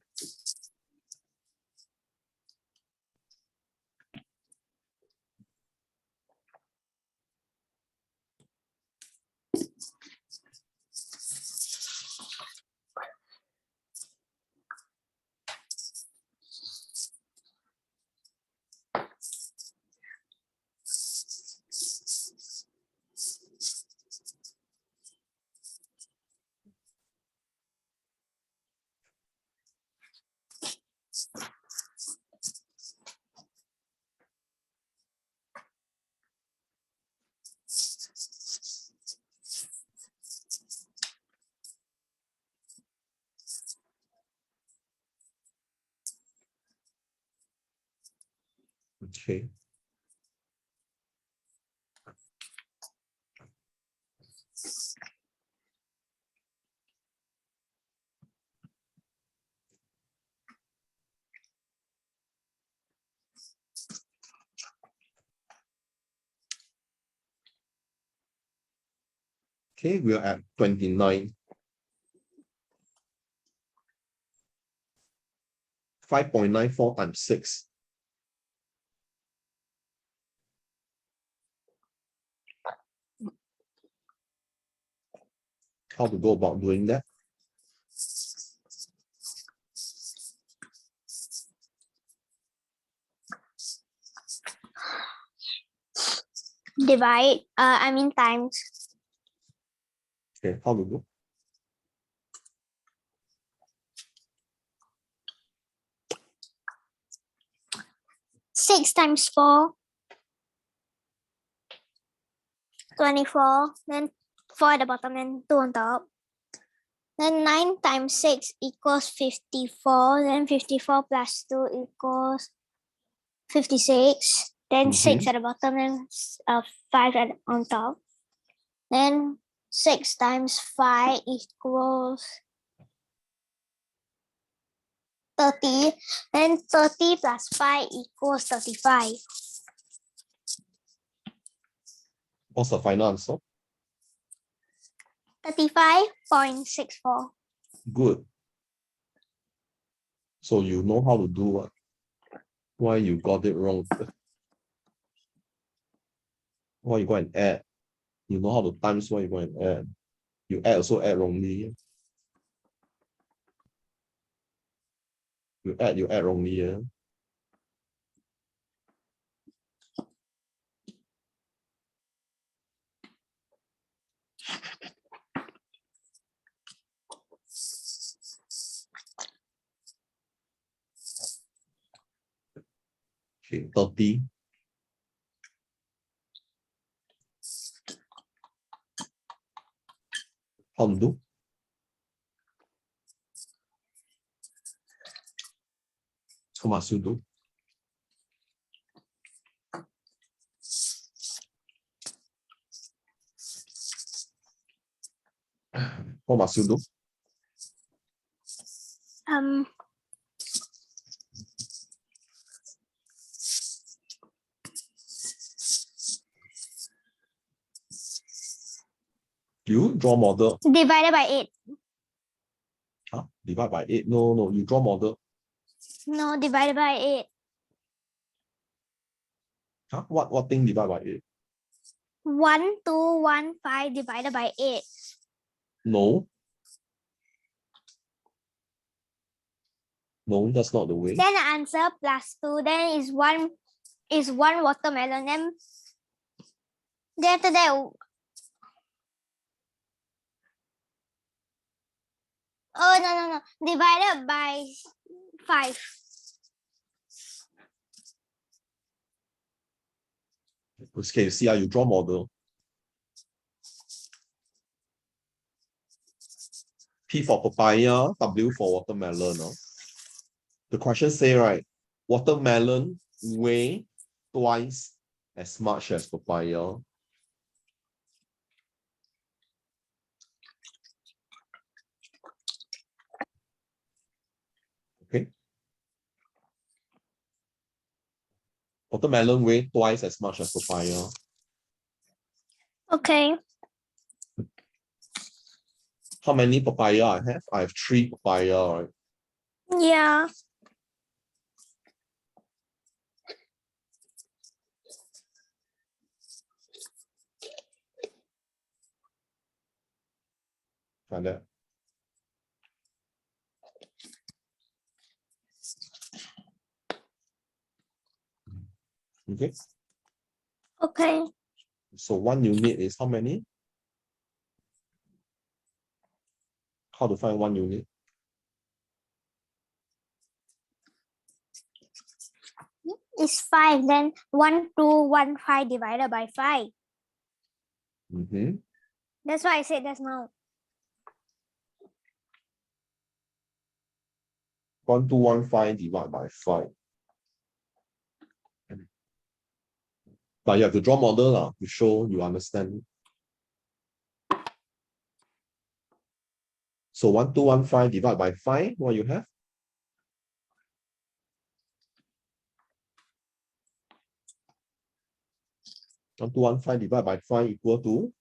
Speaker 1: Okay. Okay, we're at 29. 5.94 times 6. How to go about doing that?
Speaker 2: Divide. I mean times.
Speaker 1: Okay, how to do?
Speaker 2: Six times 4. 24. Then 4 at the bottom, then 2 on top. Then 9 times 6 equals 54. Then 54 plus 2 equals 56. Then 6 at the bottom, then 5 on top. Then 6 times 5 equals 30. Then 30 plus 5 equals 35.
Speaker 1: What's the final answer?
Speaker 2: 35.64.
Speaker 1: Good. So you know how to do what? Why you got it wrong? Why you go and add? You know how to times, why you go and add? You add also add wrongly. You add wrongly. Yeah. Okay, 30. How to do? How must you do? What must you do? You draw model.
Speaker 2: Divided by 8.
Speaker 1: Huh? Divide by 8. No, you draw model.
Speaker 2: No, divided by 8.
Speaker 1: Huh? What thing divide by 8?
Speaker 2: 1215 divided by 8.
Speaker 1: No. No, that's not the way.
Speaker 2: Then the answer plus 2. Then is one watermelon. Then after that, oh no. Divided by 5.
Speaker 1: Okay, you see how you draw model. P for papaya, W for watermelon. The question say, right, watermelon weigh twice as much as papaya. Okay. Watermelon weigh twice as much as papaya.
Speaker 2: Okay.
Speaker 1: how many papaya I have? I have 3 papaya, right?
Speaker 2: Yeah.
Speaker 1: Like that. Okay.
Speaker 2: Okay.
Speaker 1: So 1 unit is how many? How to find 1 unit?
Speaker 2: It's 5. Then 1215 divided by 5. That's why I said that's now.
Speaker 1: 1215 divided by 5. But you have to draw model to show you understand. So 1215 divided by 5, what you have? One two one five divided by 5 equal to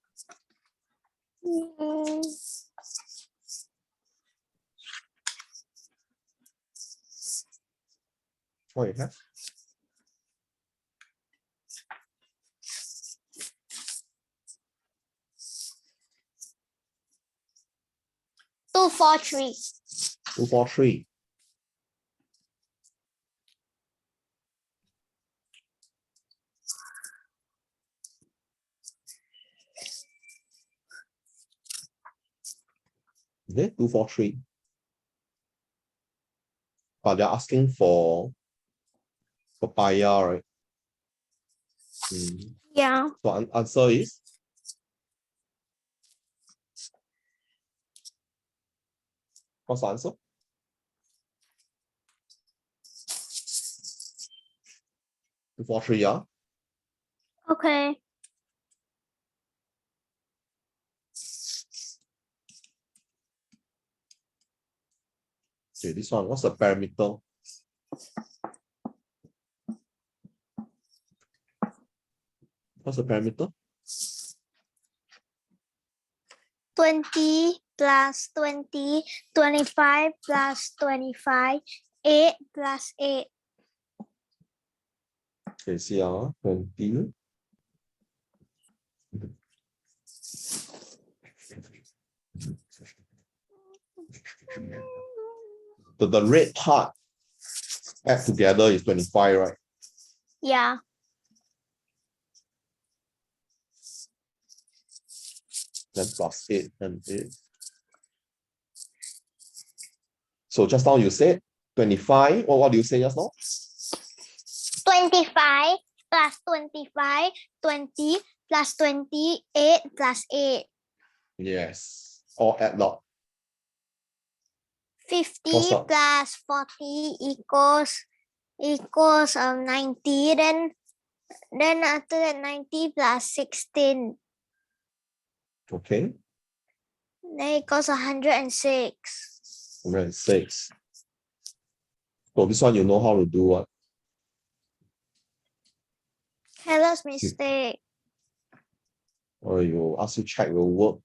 Speaker 1: what you have?
Speaker 2: 243.
Speaker 1: 243. Okay, 243. But they're asking for papaya, right?
Speaker 2: Yeah.
Speaker 1: So answer is what's the answer? 243, yeah.
Speaker 2: Okay.
Speaker 1: Okay, this one, what's the parameter? What's the parameter?
Speaker 2: 20 plus 20, 25 plus 25, 8 plus 8.
Speaker 1: Okay, see, 20. The red part add together is 25, right?
Speaker 2: Yeah.
Speaker 1: Then plus 8 and 8. So just now you said 25, or what do you say just now?
Speaker 2: 25 plus 25, 20 plus 20, 8 plus 8.
Speaker 1: Yes, all add up.
Speaker 2: 50
Speaker 1: What's up?
Speaker 2: plus 40 equals 90. Then after that 90 plus 16.
Speaker 1: Okay,
Speaker 2: Then equals 106.
Speaker 1: 106. So this one you know how to do what?
Speaker 2: Careless mistake.
Speaker 1: Or you ask you check your work.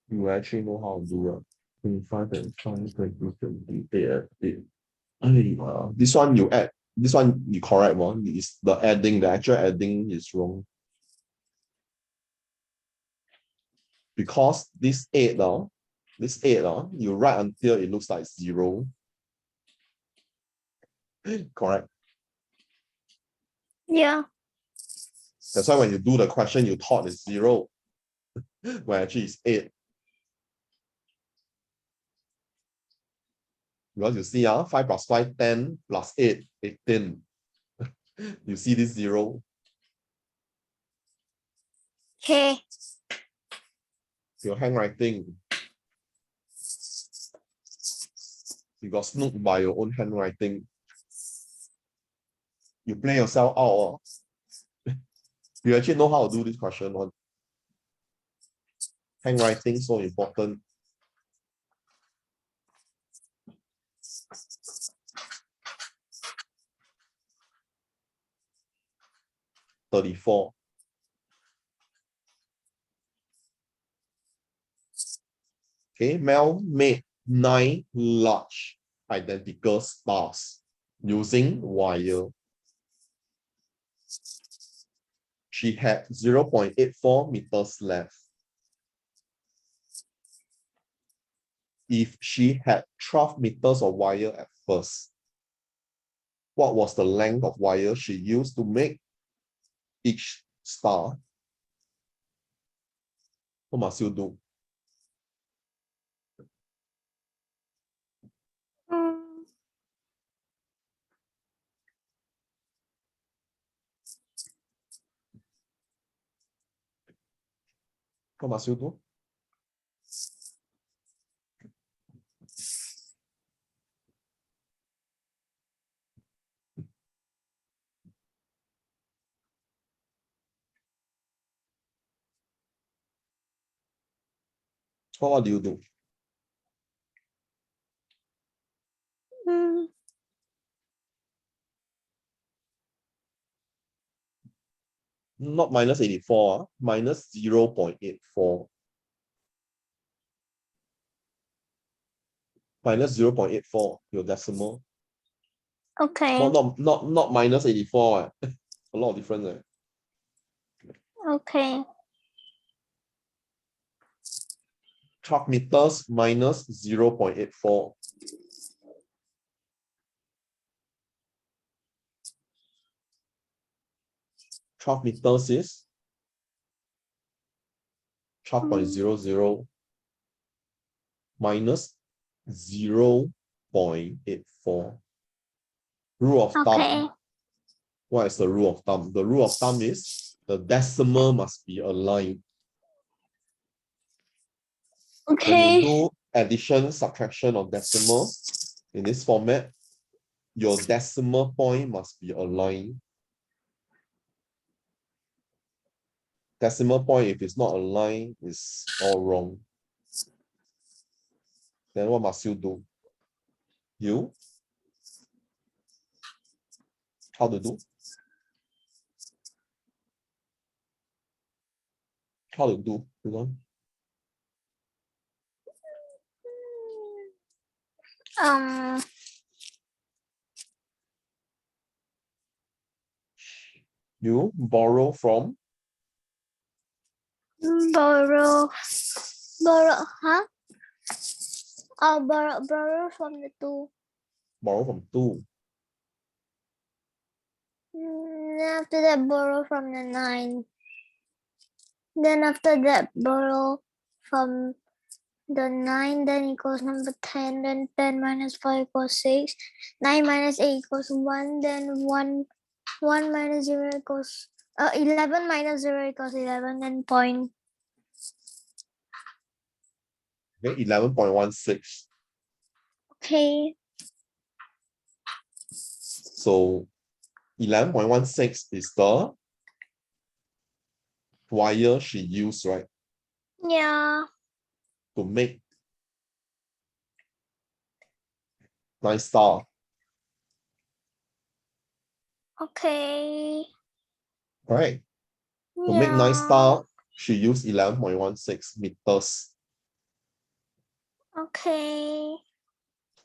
Speaker 1: You actually know how to do it. 25 and 5, 28. This one you add, this one you correct one. Is the adding, the actual adding is wrong. Because this 8 now, you write until it looks like 0. Correct.
Speaker 2: Yeah.
Speaker 1: That's why when you do the question, you thought it's 0, when actually it's 8. Because you see, 5 plus 5, 10 plus 8, 18. You see this 0.
Speaker 2: Okay.
Speaker 1: Your handwriting. You got snooped by your own handwriting. You play yourself out. You actually know how to do this question on handwriting, so important. 34. Okay, Mel made 9 large identical stars using wire. She had 0.84 meters left. If she had 12 meters of wire at first, what was the length of wire she used to make each star? What must you do?
Speaker 2: Mm,
Speaker 1: What must you do? What do you do?
Speaker 2: mm,
Speaker 1: Not minus 84, minus 0.84. Minus 0.84, your decimal.
Speaker 2: okay.
Speaker 1: Not minus 84. A lot of difference.
Speaker 2: Okay.
Speaker 1: 12 meters minus 0.84. Twelve meters is 12.00 minus 0.84. Rule of
Speaker 2: Okay.
Speaker 1: thumb. What is the rule of thumb? The rule of thumb is the decimal must be aligned. When
Speaker 2: Okay.
Speaker 1: you do addition, subtraction of decimal in this format, your decimal point must be aligned. Decimal point, if it's not aligned, is all wrong. Then what must you do? How to do? How to do? You know?
Speaker 2: Um.
Speaker 1: You borrow from
Speaker 2: Borrow, huh? Oh, borrow from the 2.
Speaker 1: 2.
Speaker 2: After that, borrow from the 9. Then after that, borrow from the 9, then equals number 10, then 10 minus 5 equals 6, 9 minus 8 equals 1, then 1 minus 0 equals 11 minus 0 equals 11, then point.
Speaker 1: Okay, 11.16.
Speaker 2: Okay.
Speaker 1: So 11.16 is the wire she used, right,
Speaker 2: Yeah.
Speaker 1: to make 9 star.
Speaker 2: Okay.
Speaker 1: Right? To make 9
Speaker 2: Yeah.
Speaker 1: star, she used 11.16 meters.
Speaker 2: Okay.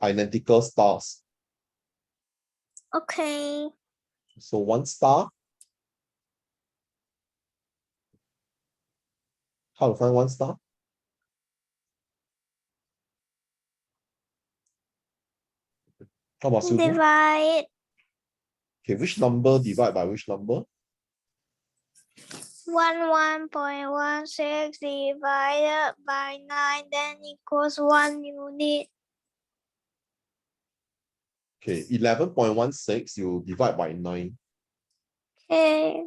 Speaker 1: Identical stars.
Speaker 2: Okay.
Speaker 1: So 1 star. How to find 1 star? How about you do?
Speaker 2: Divide
Speaker 1: Okay, which number divide by which number?
Speaker 2: 1.16 divided by 9, then equals 1 unit.
Speaker 1: Okay, 11.16 you divide by 9.
Speaker 2: Okay.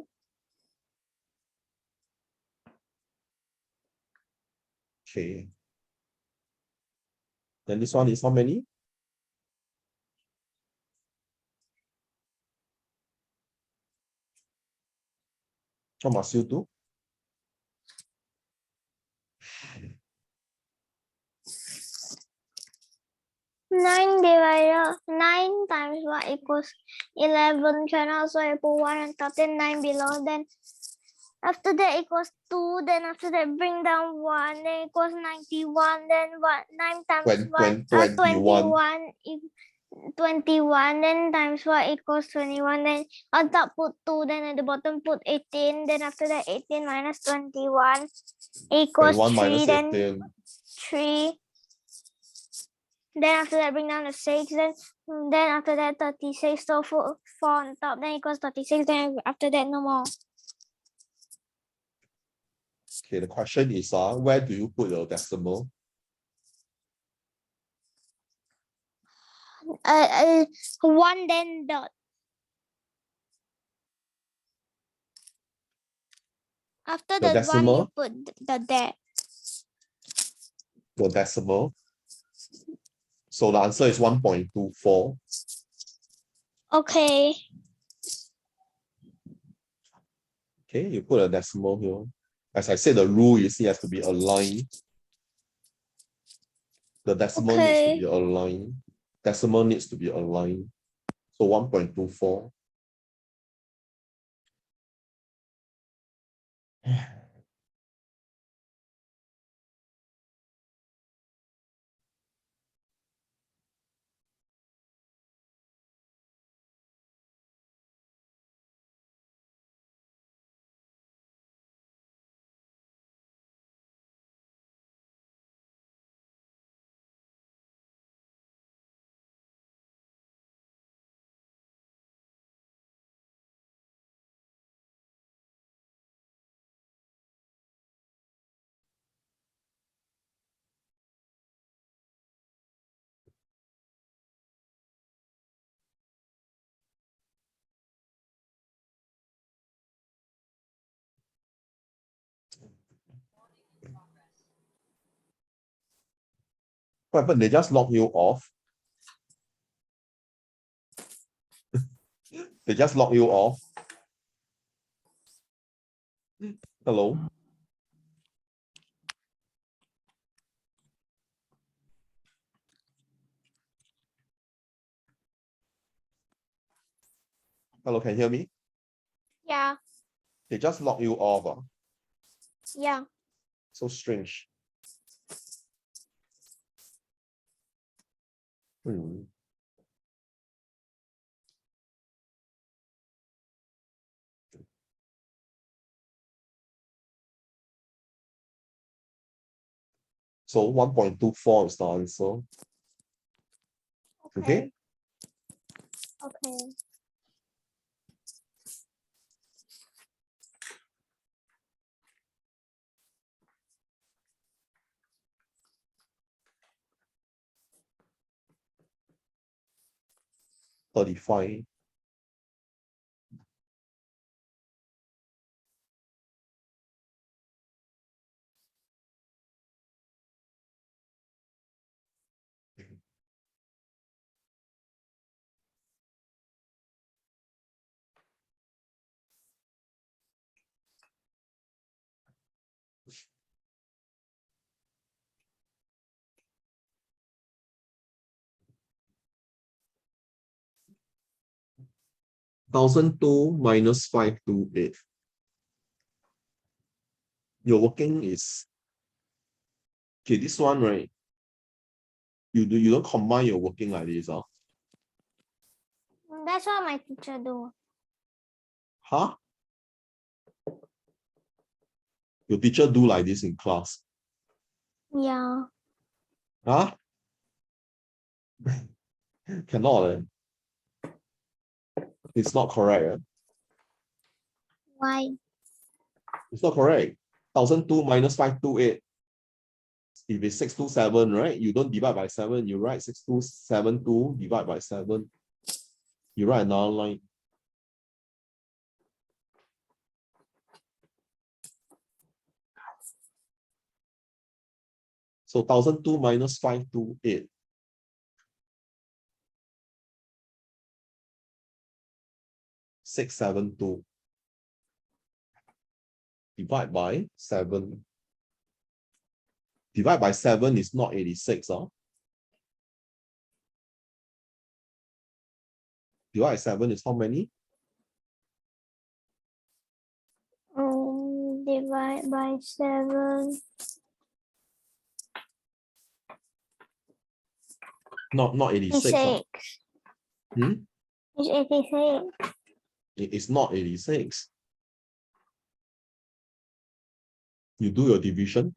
Speaker 1: Okay. Then this one is how many? How must you do?
Speaker 2: 9 divided 9 times 1 equals 11. Can also put 1 and 39 below. Then after that equals 2. Then after that bring down 1. Then equals 91. Then 9 times 1
Speaker 1: 21.
Speaker 2: 21. Then times 1 equals 21. Then on top put 2. Then at the bottom put 18. Then after that 18 minus 21 equals
Speaker 1: 21
Speaker 2: 3.
Speaker 1: minus
Speaker 2: Then
Speaker 1: 18.
Speaker 2: 3. Then after that bring down the 6. Then after that 36. So 4 on top. Then equals 36. Then after that no more.
Speaker 1: Okay, the question is where do you put your decimal?
Speaker 2: 1 then dot. After
Speaker 1: The
Speaker 2: that 1
Speaker 1: decimal?
Speaker 2: you put the there.
Speaker 1: Your decimal. So the answer is 1.24.
Speaker 2: Okay.
Speaker 1: Okay, you put a decimal here. As I said, the rule you see has to be aligned. The decimal needs to be aligned. Decimal needs to be aligned. So 1.24. What happened? They just lock you off. They just lock you off. Hello. Hello, can you hear me?
Speaker 2: Yeah.
Speaker 1: They just lock you off.
Speaker 2: Yeah.
Speaker 1: So strange. So 1.24 is the answer. Okay.
Speaker 2: Okay.
Speaker 1: 35. (1,002 minus 528). Your working is okay. This one, right? You don't combine your working like this,
Speaker 2: That's what my teacher do.
Speaker 1: Huh? Your teacher do like this in class.
Speaker 2: Yeah.
Speaker 1: Huh? Cannot. It's not correct.
Speaker 2: Why?
Speaker 1: It's not correct. 1,002 minus 528. If it's 627, right? You don't divide by 7. You write 6272 divide by 7. You write another line. So 1,002 minus 528. 672. Divide by 7. Divide by 7 is not 86. Divide by 7 is how many?
Speaker 2: Divide by 7.
Speaker 1: Not 86.
Speaker 2: 86.
Speaker 1: Hmm?
Speaker 2: It's 86.
Speaker 1: It's not 86. You do your division.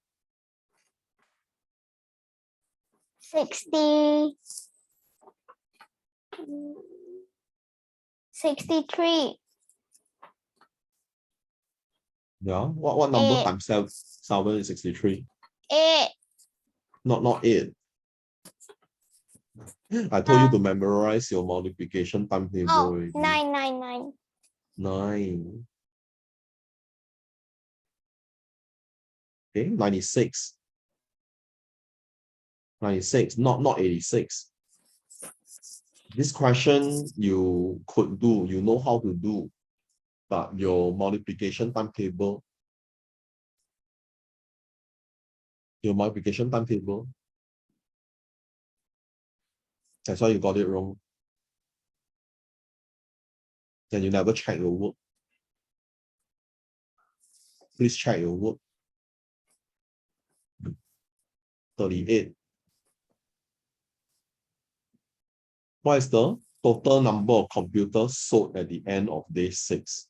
Speaker 2: 60. 63.
Speaker 1: Yeah. What number
Speaker 2: 8.
Speaker 1: times 7 is 63?
Speaker 2: 8.
Speaker 1: Not 8. I told you to memorize your multiplication timetable
Speaker 2: Oh,
Speaker 1: already.
Speaker 2: 9.
Speaker 1: 9. Okay, 96. 96, not 86. This question you could do, you know how to do, but your multiplication timetable, that's why you got it wrong. Then you never check your work. Please check your work. 38. What is the total number of computers sold at the end of day 6?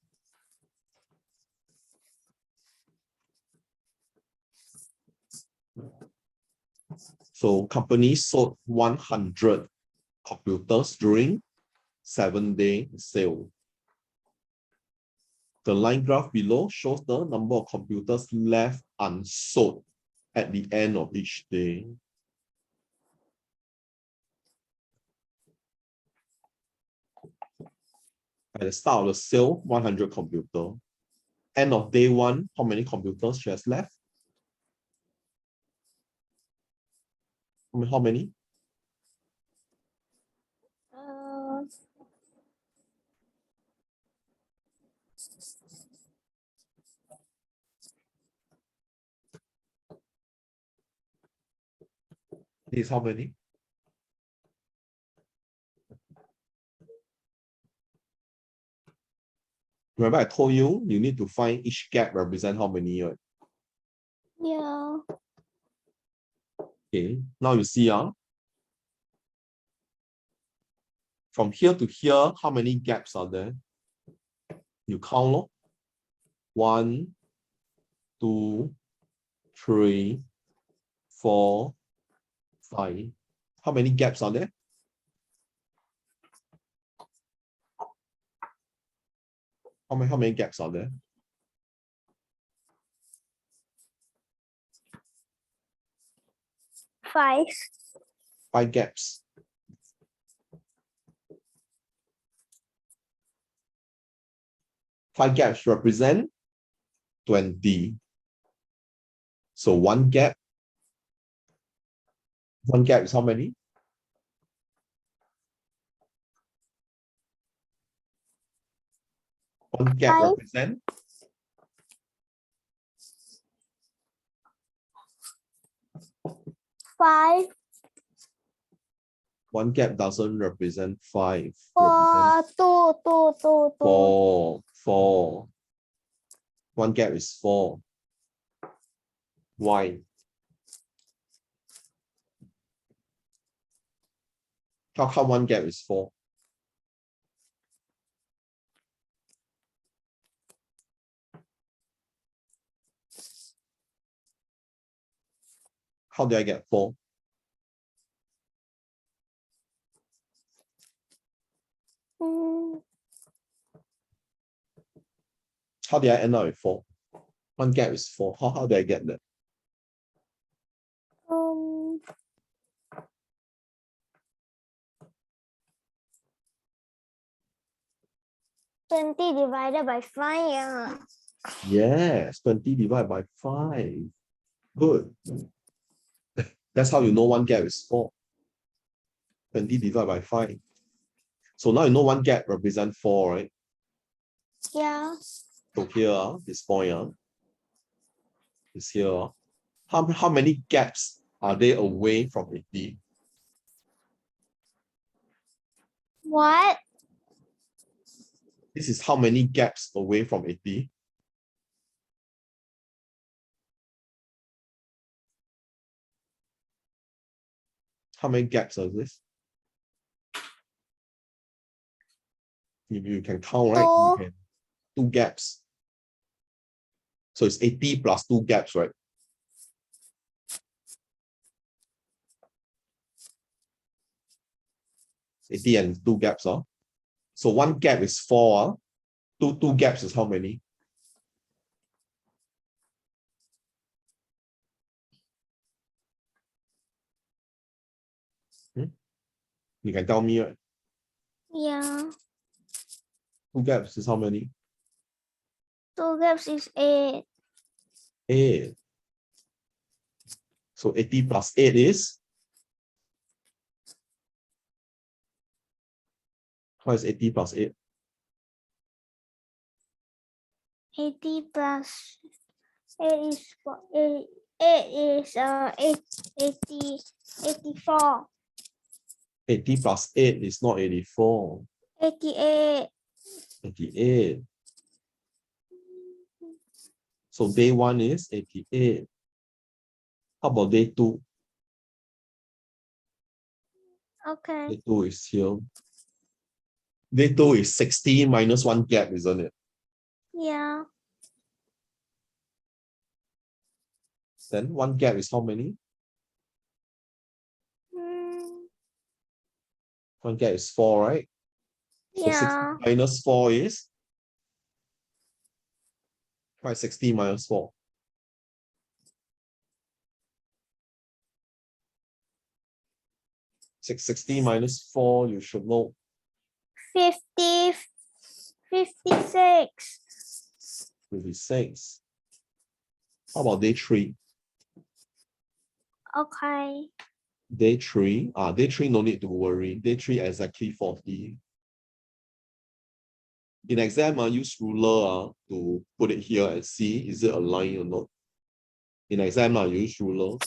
Speaker 1: So companies sold 100 computers during 7-day sale. The line graph below shows the number of computers left unsold at the end of each day. At the start of the sale, 100 computers. End of day 1, how many computers she has left? How many? This is how many? Remember I told you, you need to find each gap represent how many, right?
Speaker 2: Yeah.
Speaker 1: Okay, now you see, from here to here, how many gaps are there? You count, 1, 2, 3, 4, 5. How many gaps are there? How many gaps are there?
Speaker 2: 5.
Speaker 1: 5 gaps. 5 gaps represent 20. So one gap is how many? One gap
Speaker 2: 5.
Speaker 1: represent
Speaker 2: 5.
Speaker 1: one gap doesn't represent 5.
Speaker 2: 4. 2.
Speaker 1: 4. One gap is 4. Why? How come one gap is 4? How did I get 4? How did I end up with 4? One gap is 4. How did I get that?
Speaker 2: 20 divided by 5. Yeah.
Speaker 1: Yes, 20 divided by 5. Good. That's how you know one gap is 4. 20 divided by 5. So now you know one gap represents 4, right?
Speaker 2: Yeah.
Speaker 1: So here, this point is here. How many gaps are they away from 80?
Speaker 2: What?
Speaker 1: This is how many gaps away from 80? How many gaps are this? You can count, right? You can 2 gaps. So it's 80 plus 2 gaps, right? It's 80 and 2 gaps, huh? So 1 gap is 4, huh? Two gaps is how many? You can tell me, right?
Speaker 2: Yeah.
Speaker 1: 2 gaps is how many?
Speaker 2: 2 gaps is 8.
Speaker 1: 8. So 80 plus 8 is? What is 80 plus 8?
Speaker 2: 80 plus 8 is 8 is 80 84.
Speaker 1: 80 plus 8 is not 84.
Speaker 2: 88.
Speaker 1: 88. So day 1 is 88. How about day 2?
Speaker 2: Okay.
Speaker 1: Day 2 is here. Day 2 is 60 minus 1 gap, isn't it?
Speaker 2: Yeah.
Speaker 1: Then 1 gap is how many? 1 gap is 4, right? So 60
Speaker 2: Yeah.
Speaker 1: minus 4 is? Right, 60 minus 4. 60 minus 4, you should know.
Speaker 2: 56.
Speaker 1: 56. How about day 3?
Speaker 2: Okay.
Speaker 1: Day 3, day 3 no need to worry. Day 3 exactly 40. In exam, use ruler to put it here and see is it aligned or not. In exam, use ruler.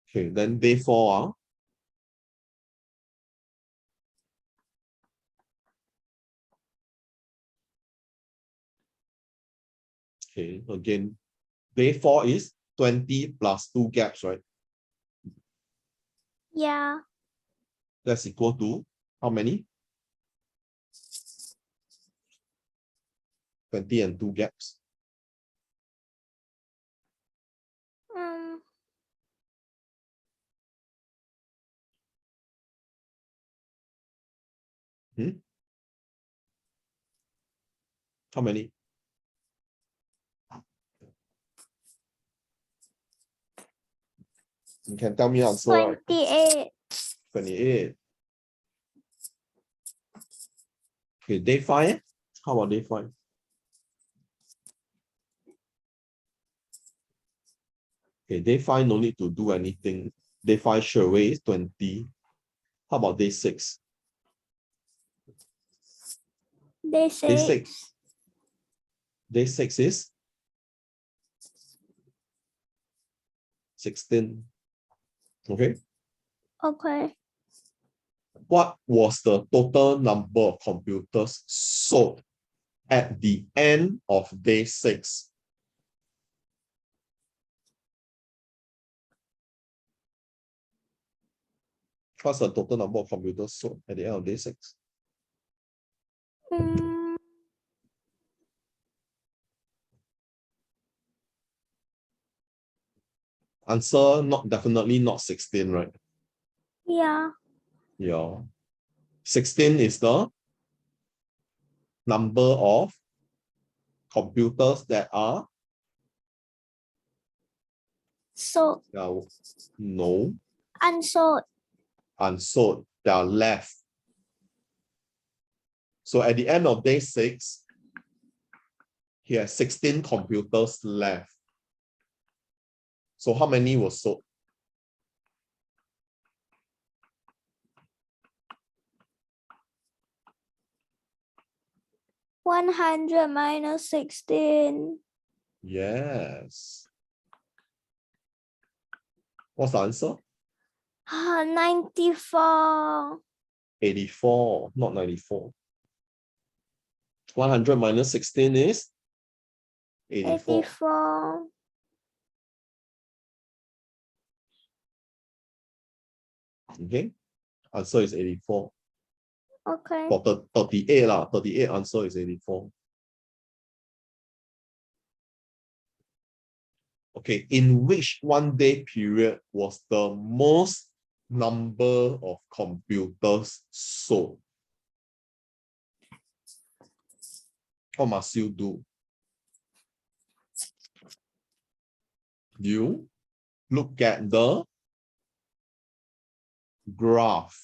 Speaker 1: Okay, then day 4, okay, again, day 4 is 20 plus 2 gaps, right?
Speaker 2: Yeah.
Speaker 1: That's equal to how many? 20 and 2 gaps. How many? You can tell me answer.
Speaker 2: 28.
Speaker 1: 28. Okay, day 5. How about day 5? Okay, day 5 no need to do anything. Day 5 sure away is 20. How about day 6?
Speaker 2: Day 6.
Speaker 1: Day 6. Day 6 is 16. Okay.
Speaker 2: Okay.
Speaker 1: What was the total number of computers sold at the end of day 6? What's the total number of computers sold at the end of day 6? Answer definitely not 16, right?
Speaker 2: Yeah.
Speaker 1: Yeah. 16 is the number of computers that are
Speaker 2: So
Speaker 1: no,
Speaker 2: unsold.
Speaker 1: unsold. They are left. So at the end of day 6, he has 16 computers left. So how many were sold?
Speaker 2: $100 minus 16.
Speaker 1: Yes. What's the answer?
Speaker 2: 94.
Speaker 1: 84, not 94. 100 minus 16 is 84.
Speaker 2: 84.
Speaker 1: Okay, answer is 84.
Speaker 2: Okay.
Speaker 1: For 38 lah, 38 answer is 84. Okay, in which 1 day period was the most number of computers sold? What must you do? You look at the graph.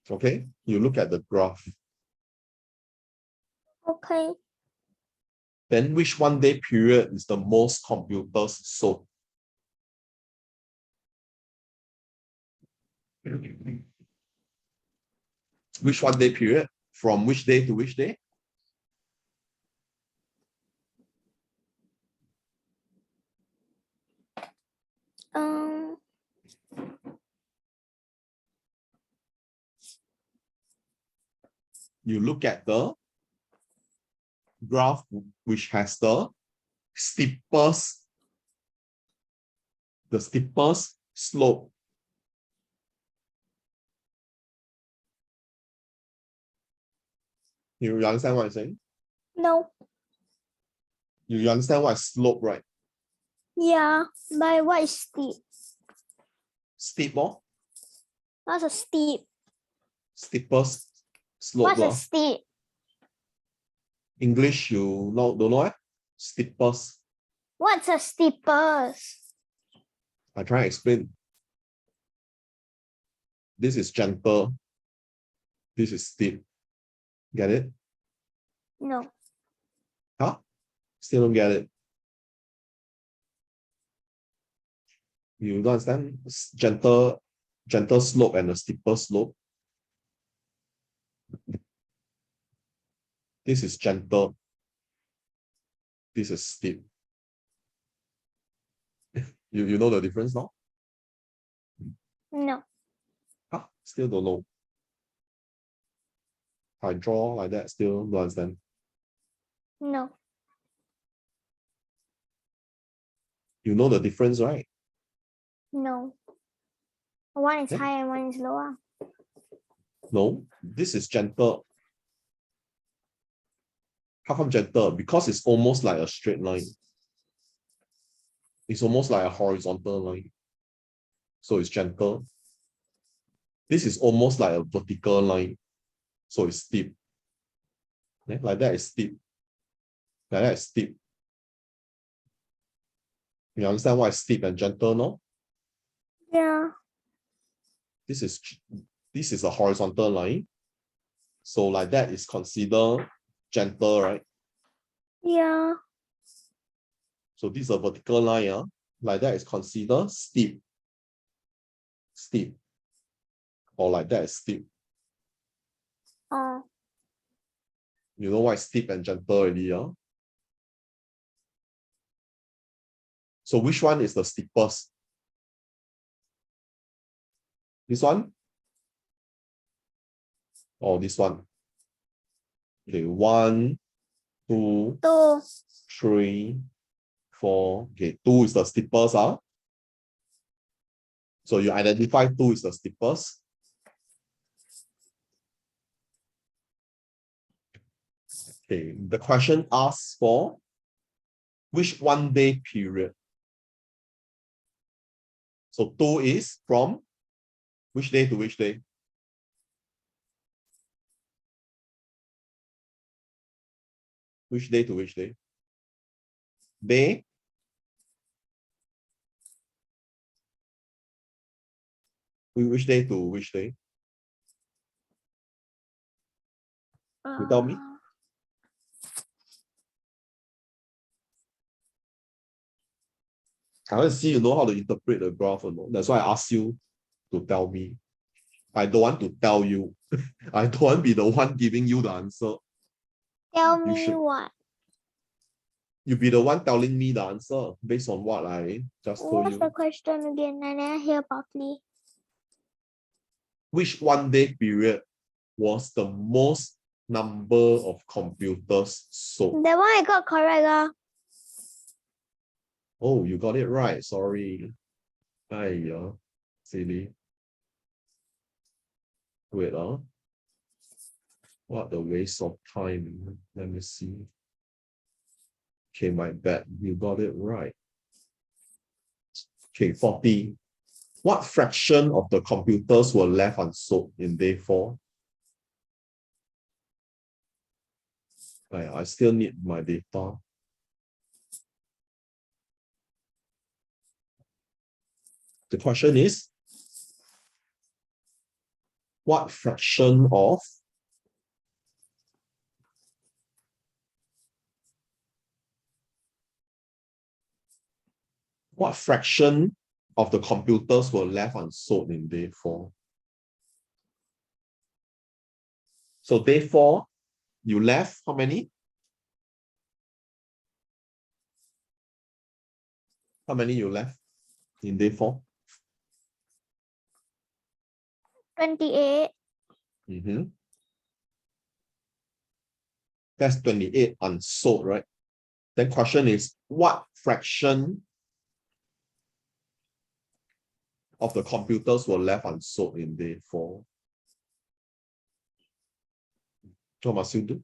Speaker 1: Okay, you look at the graph.
Speaker 2: Okay.
Speaker 1: Then which 1 day period is the most computers sold? Which 1 day period? From which day to which day? You look at the graph which has the steepest slope. You understand what I'm saying?
Speaker 2: No.
Speaker 1: You understand what is slope, right?
Speaker 2: Yeah. But what is steep?
Speaker 1: Steep or
Speaker 2: What's a steep?
Speaker 1: steepest slope.
Speaker 2: What's a
Speaker 1: Lah.
Speaker 2: steep?
Speaker 1: English, you don't know it? Steepest.
Speaker 2: What's a steepest?
Speaker 1: I try to explain. This is gentle. This is steep. Get it?
Speaker 2: No.
Speaker 1: Huh? Still don't get it. You don't understand? Gentle slope and a steeper slope. This is gentle. This is steep. You know the difference now?
Speaker 2: No.
Speaker 1: Huh? Still don't know. I draw like that, still don't understand.
Speaker 2: No.
Speaker 1: You know the difference, right?
Speaker 2: No. One is
Speaker 1: Yeah.
Speaker 2: higher and one is lower.
Speaker 1: No, this is gentle. How come gentle? Because it's almost like a straight line. It's almost like a horizontal line. So it's gentle. This is almost like a vertical line. So it's steep. Yeah, like that is steep. Like that is steep. You understand why it's steep and gentle, no?
Speaker 2: Yeah.
Speaker 1: This is a horizontal line. So like that is considered gentle, right?
Speaker 2: Yeah.
Speaker 1: So this is a vertical line, like that is considered steep. Steep. Or like that is steep.
Speaker 2: Oh.
Speaker 1: You know why steep and gentle already, So which one is the steepest? This one? Or this one? Okay, 1, 2,
Speaker 2: 2.
Speaker 1: 3, 4. Okay, 2 is the steepest, So you identify 2 is the steepest. Okay, the question asks for which 1 day period? So 2 is from which day to which day? Which day to which day? Day? Which day to which day? You tell me. I want to see you know how to interpret the graph or not. That's why I asked you to tell me. I don't want to tell you. I don't want to be the one giving you the answer.
Speaker 2: Tell
Speaker 1: You
Speaker 2: me
Speaker 1: should.
Speaker 2: what?
Speaker 1: You be the one telling me the answer based on what I just told
Speaker 2: What's
Speaker 1: you.
Speaker 2: the question again? I didn't hear properly.
Speaker 1: Which 1 day period was the most number of computers sold.
Speaker 2: That one I got correct.
Speaker 1: Oh, you got it right. Sorry. Aiyah, silly. Wait, what a waste of time. Let me see. Okay, my bad. You got it right. Okay, 40. What fraction of the computers were left unsold in day 4? I still need my data. The question is, what fraction of the computers were left unsold in day 4? So day 4, you left how many? How many you left in day 4?
Speaker 2: 28.
Speaker 1: That's 28 unsold, right? Then question is, what fraction of the computers were left unsold in day 4? What must you do?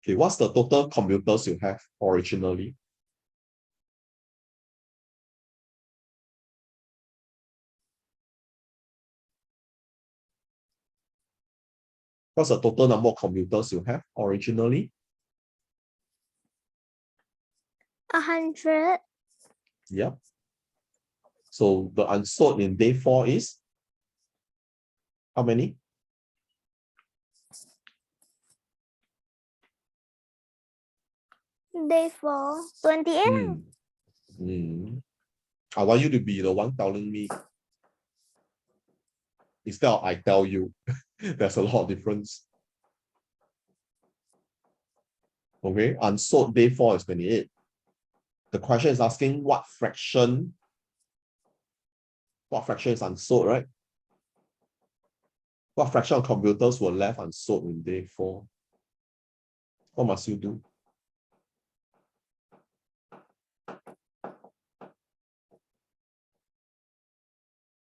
Speaker 1: Okay, what's the total computers you have originally? What's the total number of computers you have originally?
Speaker 2: 100.
Speaker 1: Yep. So the unsold in day 4 is how many?
Speaker 2: Day 4. 28.
Speaker 1: I want you to be the one telling me instead of I tell you. There's a lot of difference. Okay, unsold day 4 is 28. The question is asking what fraction is unsold, right? What fraction of computers were left unsold in day 4? What must you do?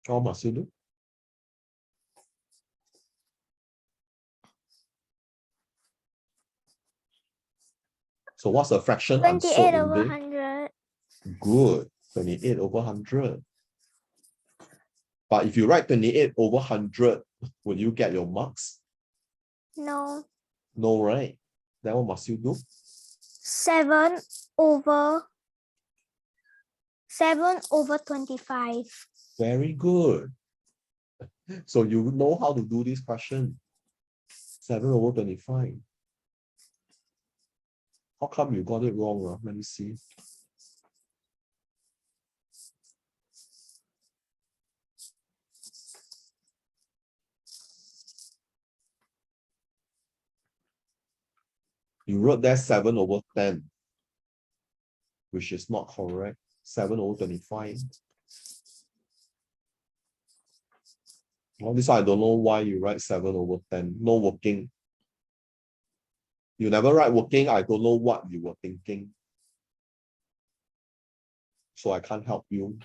Speaker 1: What must you do? So what's the fraction
Speaker 2: 28
Speaker 1: unsold
Speaker 2: over
Speaker 1: in day?
Speaker 2: 100.
Speaker 1: Good. 28 over 100. But if you write 28 over 100, will you get your marks?
Speaker 2: No.
Speaker 1: No, right? Then what must you do?
Speaker 2: 7 over 25.
Speaker 1: Very good. So you know how to do this question. 7 over 25. How come you got it wrong? Let me see. You wrote that 7 over 10, which is not correct. 7 over 25. Well, this I don't know why you write 7 over 10. No working. You never write working. I don't know what you were thinking. So I can't help you.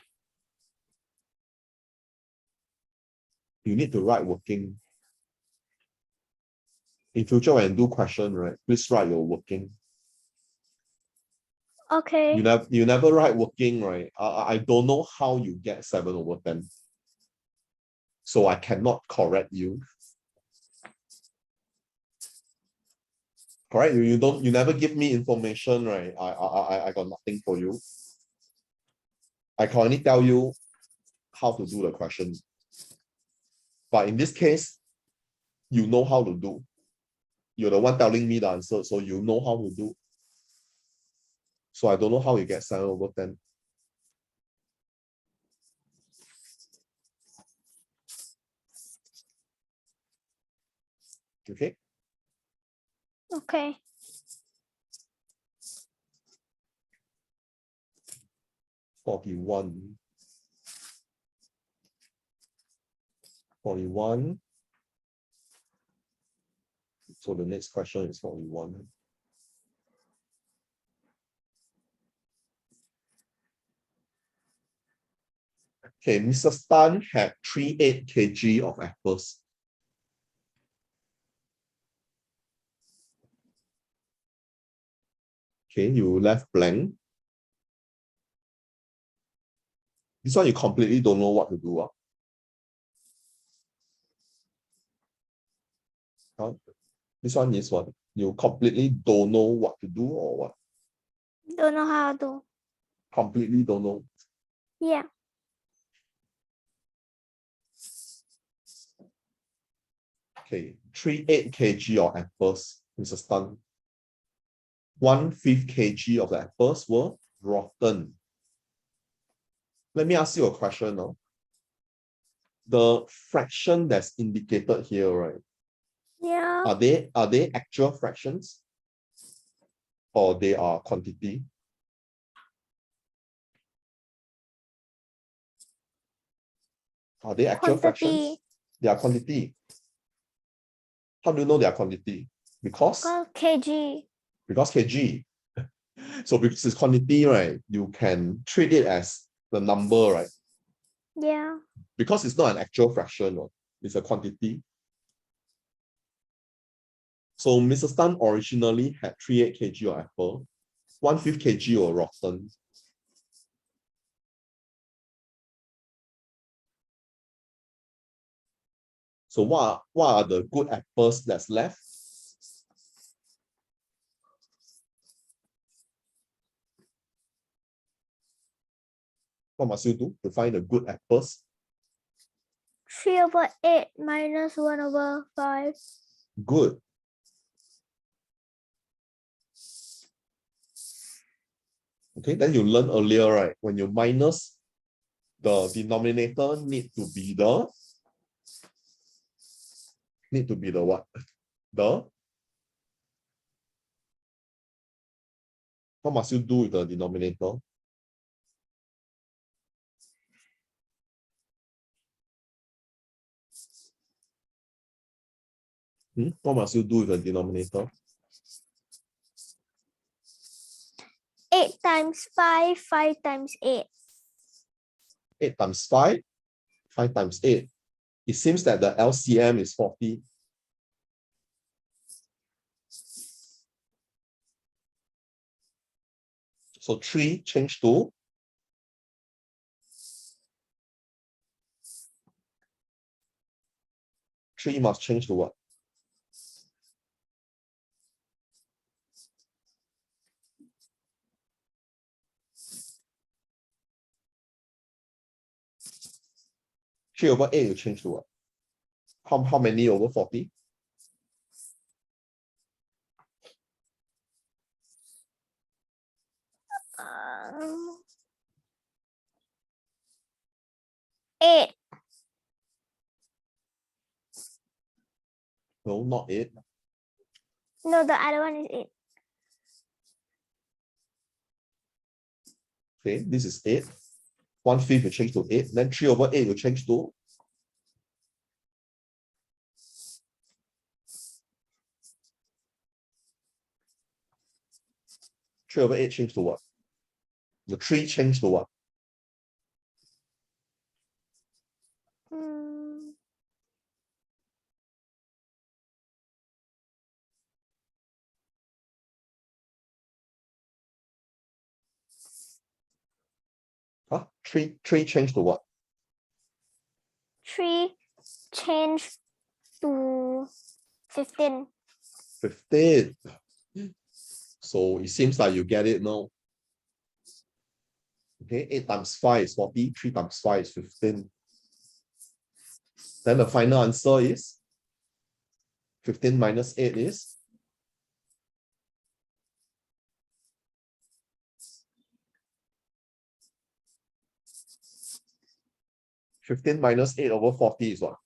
Speaker 1: You need to write working. In future, when you do question, right, please write your working.
Speaker 2: Okay.
Speaker 1: You never write working, right? I don't know how you get 7 over 10. So I cannot correct you. Correct? You never give me information, right? I got nothing for you. I can only tell you how to do the question. But in this case, you know how to do. You're the one telling me the answer, so you know how to do. So I don't know how you get 7 over 10. Okay?
Speaker 2: Okay.
Speaker 1: 41. 41. So the next question is 41. Okay, Mrs. Tan had 38 kg of apples. Okay, you left blank. This one you completely don't know what to do. This one is what? You completely don't know what to do or what?
Speaker 2: Don't know how to.
Speaker 1: Completely don't know.
Speaker 2: Yeah.
Speaker 1: Okay, 38 kg of apples, Mrs. Tan. 1/5 kg of the apples were rotten. Let me ask you a question now. The fraction that's indicated here, right?
Speaker 2: Yeah.
Speaker 1: Are they actual fractions? Or they are quantity? Are they actual fractions?
Speaker 2: Quantity.
Speaker 1: They are quantity. How do you know they are quantity? Because
Speaker 2: kg.
Speaker 1: kg. So because it's quantity, right? You can treat it as the number, right?
Speaker 2: Yeah.
Speaker 1: Because it's not an actual fraction, right? It's a quantity. So Mrs. Tan originally had 38 kg of apple, 1/5 kg were rotten. So what are the good apples that's left? What must you do to find the good apples?
Speaker 2: 3/8 minus 1/5.
Speaker 1: Good. Okay, then you learn earlier, right? When you minus, the denominator need to be the what? What must you do with the denominator? What must you do with the denominator?
Speaker 2: 8 times 5, 5 times 8.
Speaker 1: 8 times 5, 5 times 8. It seems that the LCM is 40. So 3 change to 3 must change to what? Three over 8 you change to what? How many over 40?
Speaker 2: Um, 8.
Speaker 1: No, not 8.
Speaker 2: No, the other one is 8.
Speaker 1: Okay, this is 8. 1/5 you change to 8. Then 3 over 8 you change to 3 over 8 change to what? The 3 change to what?
Speaker 2: Hmm.
Speaker 1: Huh? 3 change to what?
Speaker 2: 3 change to 15.
Speaker 1: 15. So it seems like you get it now. Okay, 8 times 5 is 40, 3 times 5 is 15. Then the final answer is 15 minus 8 is 15 minus 8 over 40 is what?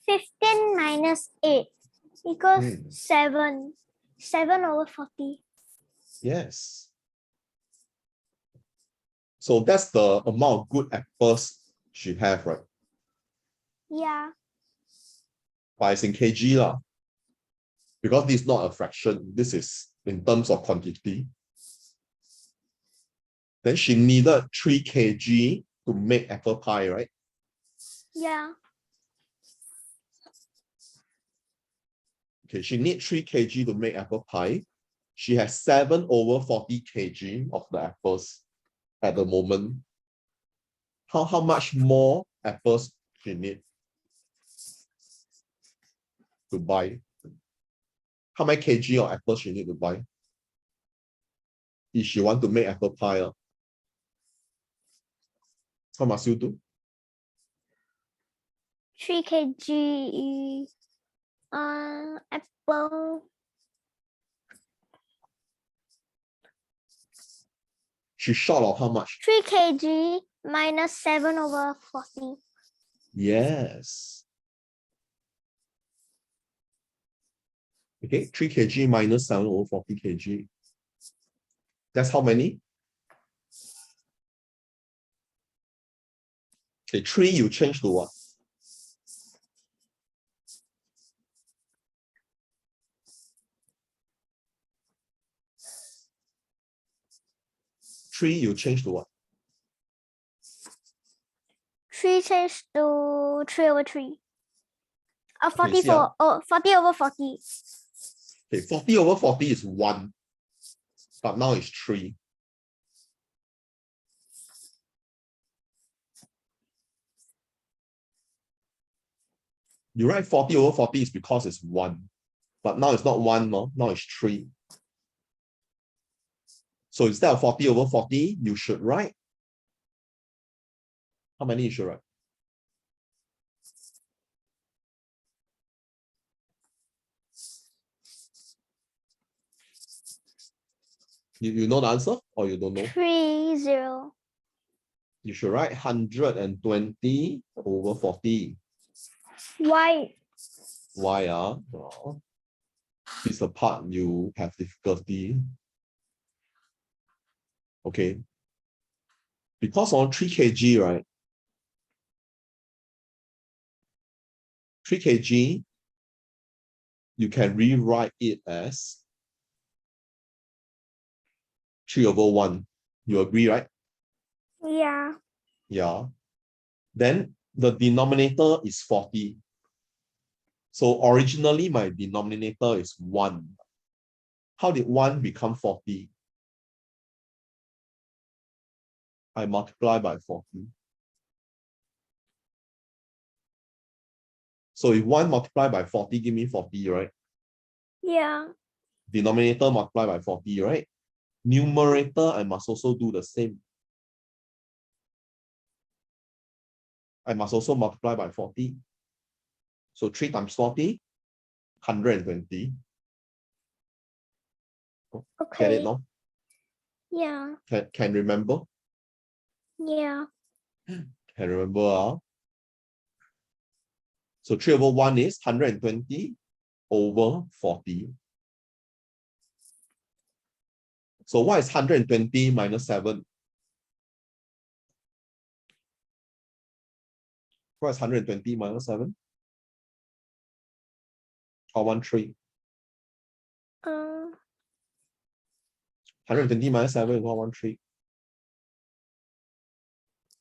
Speaker 2: 15 minus 8. equals
Speaker 1: Hmm.
Speaker 2: 7. 7 over 40.
Speaker 1: Yes. So that's the amount of good apples she have, right?
Speaker 2: Yeah.
Speaker 1: But it's in kg lah. Because this is not a fraction, this is in terms of quantity. Then she needed 3 kg to make apple pie, right?
Speaker 2: Yeah.
Speaker 1: Okay, she needs 3 kg to make apple pie. She has 7 over 40 kg of the apples at the moment. How much more apples she need to buy? How many kg of apples she need to buy if she want to make apple pie? How must you do?
Speaker 2: 3 kg apple.
Speaker 1: She's short of how much?
Speaker 2: 3 kg minus 7 over 40.
Speaker 1: Yes. Okay, 3 kg minus 7 over 40 kg. That's how many? Okay, 3 you change to what? Three you change to what?
Speaker 2: 3 change to 3 over 3.
Speaker 1: Okay, see,
Speaker 2: 44. Oh, 40 over 40.
Speaker 1: Okay, 40 over 40 is 1. But now it's 3. You write 40 over 40 is because it's 1. But now it's not 1, no? Now it's 3. So instead of 40 over 40, you should write. How many you should write? You know the answer or you don't know?
Speaker 2: 3, 0.
Speaker 1: You should write 120 over 40.
Speaker 2: Why?
Speaker 1: Why? It's the part you have difficulty. Okay. Because on 3 kg, right? 3 kg, you can rewrite it as 3 over 1. You agree, right?
Speaker 2: Yeah.
Speaker 1: Yeah. Then the denominator is 40. So originally my denominator is 1. How did 1 become 40? I multiply by 40. So if 1 multiplied by 40 give me 40, right?
Speaker 2: Yeah.
Speaker 1: Denominator multiply by 40, right? Numerator, I must also do the same. I must also multiply by 40. So 3 times 40, 120.
Speaker 2: Okay.
Speaker 1: Get it now?
Speaker 2: Yeah.
Speaker 1: Can remember?
Speaker 2: Yeah.
Speaker 1: Can remember? So 3 over 1 is 120 over 40. So what is 120 minus 7? What is 120 minus 7? 413. 120 minus 7 is 413.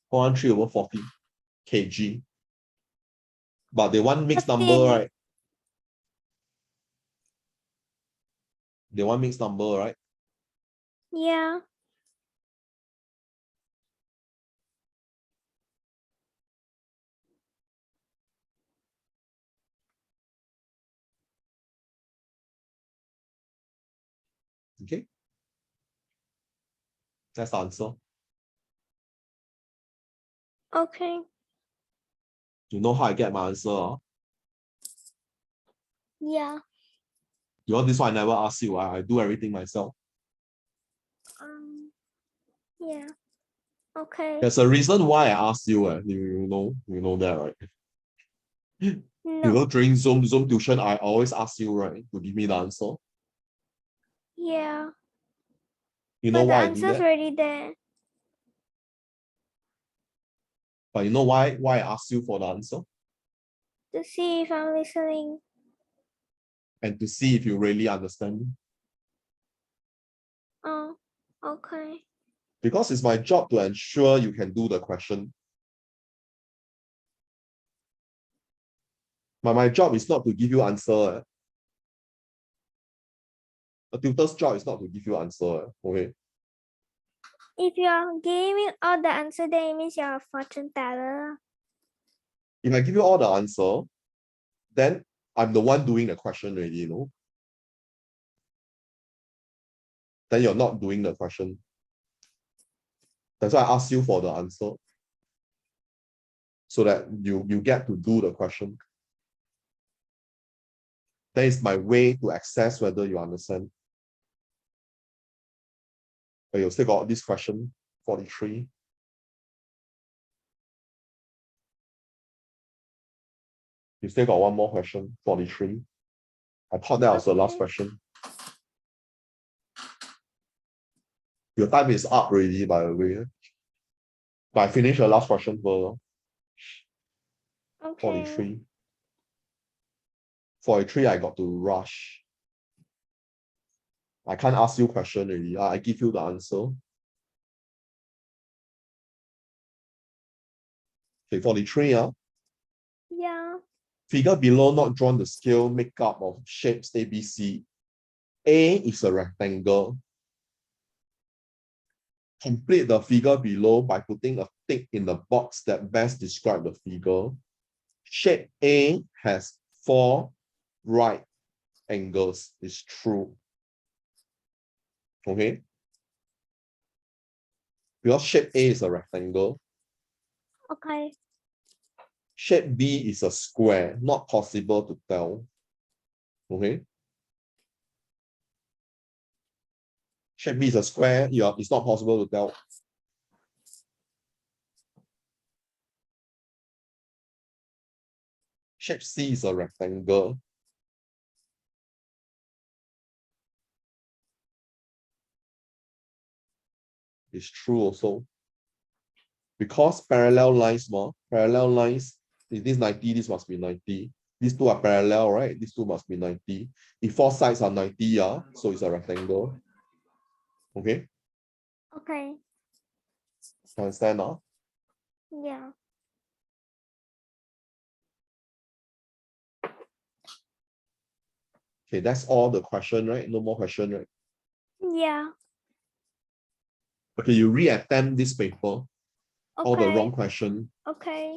Speaker 1: 413 over 40 kg. But they want mixed number,
Speaker 2: 15.
Speaker 1: right? They want mixed number, right?
Speaker 2: Yeah.
Speaker 1: Okay. That's the answer.
Speaker 2: Okay.
Speaker 1: You know how I get my answer? Huh?
Speaker 2: Yeah.
Speaker 1: You know, this one I never ask you. I do everything myself.
Speaker 2: Yeah. Okay.
Speaker 1: There's a reason why I asked you. You know that, right? You
Speaker 2: No.
Speaker 1: know, during Zoom tuition, I always ask you, right, to give me the answer.
Speaker 2: Yeah.
Speaker 1: You know
Speaker 2: But the
Speaker 1: why I do
Speaker 2: answer's
Speaker 1: that?
Speaker 2: already there.
Speaker 1: But you know why I ask you for the answer?
Speaker 2: To see if I'm listening.
Speaker 1: And to see if you really understand.
Speaker 2: Oh, okay.
Speaker 1: Because it's my job to ensure you can do the question. But my job is not to give you answer. A tutor's job is not to give you answer. Okay.
Speaker 2: If you're giving all the answer, then it means you're a fortune teller.
Speaker 1: If I give you all the answer, then I'm the one doing the question already, you know. Then you're not doing the question. That's why I ask you for the answer. So that you get to do the question. That is my way to assess whether you understand. But you still got this question, 43. You still got one more question, 43. I thought that was the last
Speaker 2: Okay.
Speaker 1: question. Your time is up already, by the way. But I finished the last question for
Speaker 2: Okay.
Speaker 1: 43. 43, I got to rush. I can't ask you question already. I give you the answer. Okay, 43.
Speaker 2: Yeah.
Speaker 1: Figure below not drawn the scale makeup of shapes ABC. A is a rectangle. Complete the figure below by putting a tick in the box that best describes the figure. Shape A has 4 right angles. It's true. Okay. Because shape A is a rectangle.
Speaker 2: Okay.
Speaker 1: Shape B is a square. Not possible to tell. Okay. Shape B is a square. Yeah, it's not possible to tell. Shape C is a rectangle. It's true also. Because parallel lines, if this 90, this must be 90. These two are parallel, right? These two must be 90. If 4 sides are 90, so it's a rectangle. Okay?
Speaker 2: Okay.
Speaker 1: Understand now?
Speaker 2: Yeah.
Speaker 1: Okay, that's all the question, right? No more question, right?
Speaker 2: Yeah.
Speaker 1: Okay, you re-attempt this paper, all the
Speaker 2: Okay.
Speaker 1: wrong question.
Speaker 2: Okay.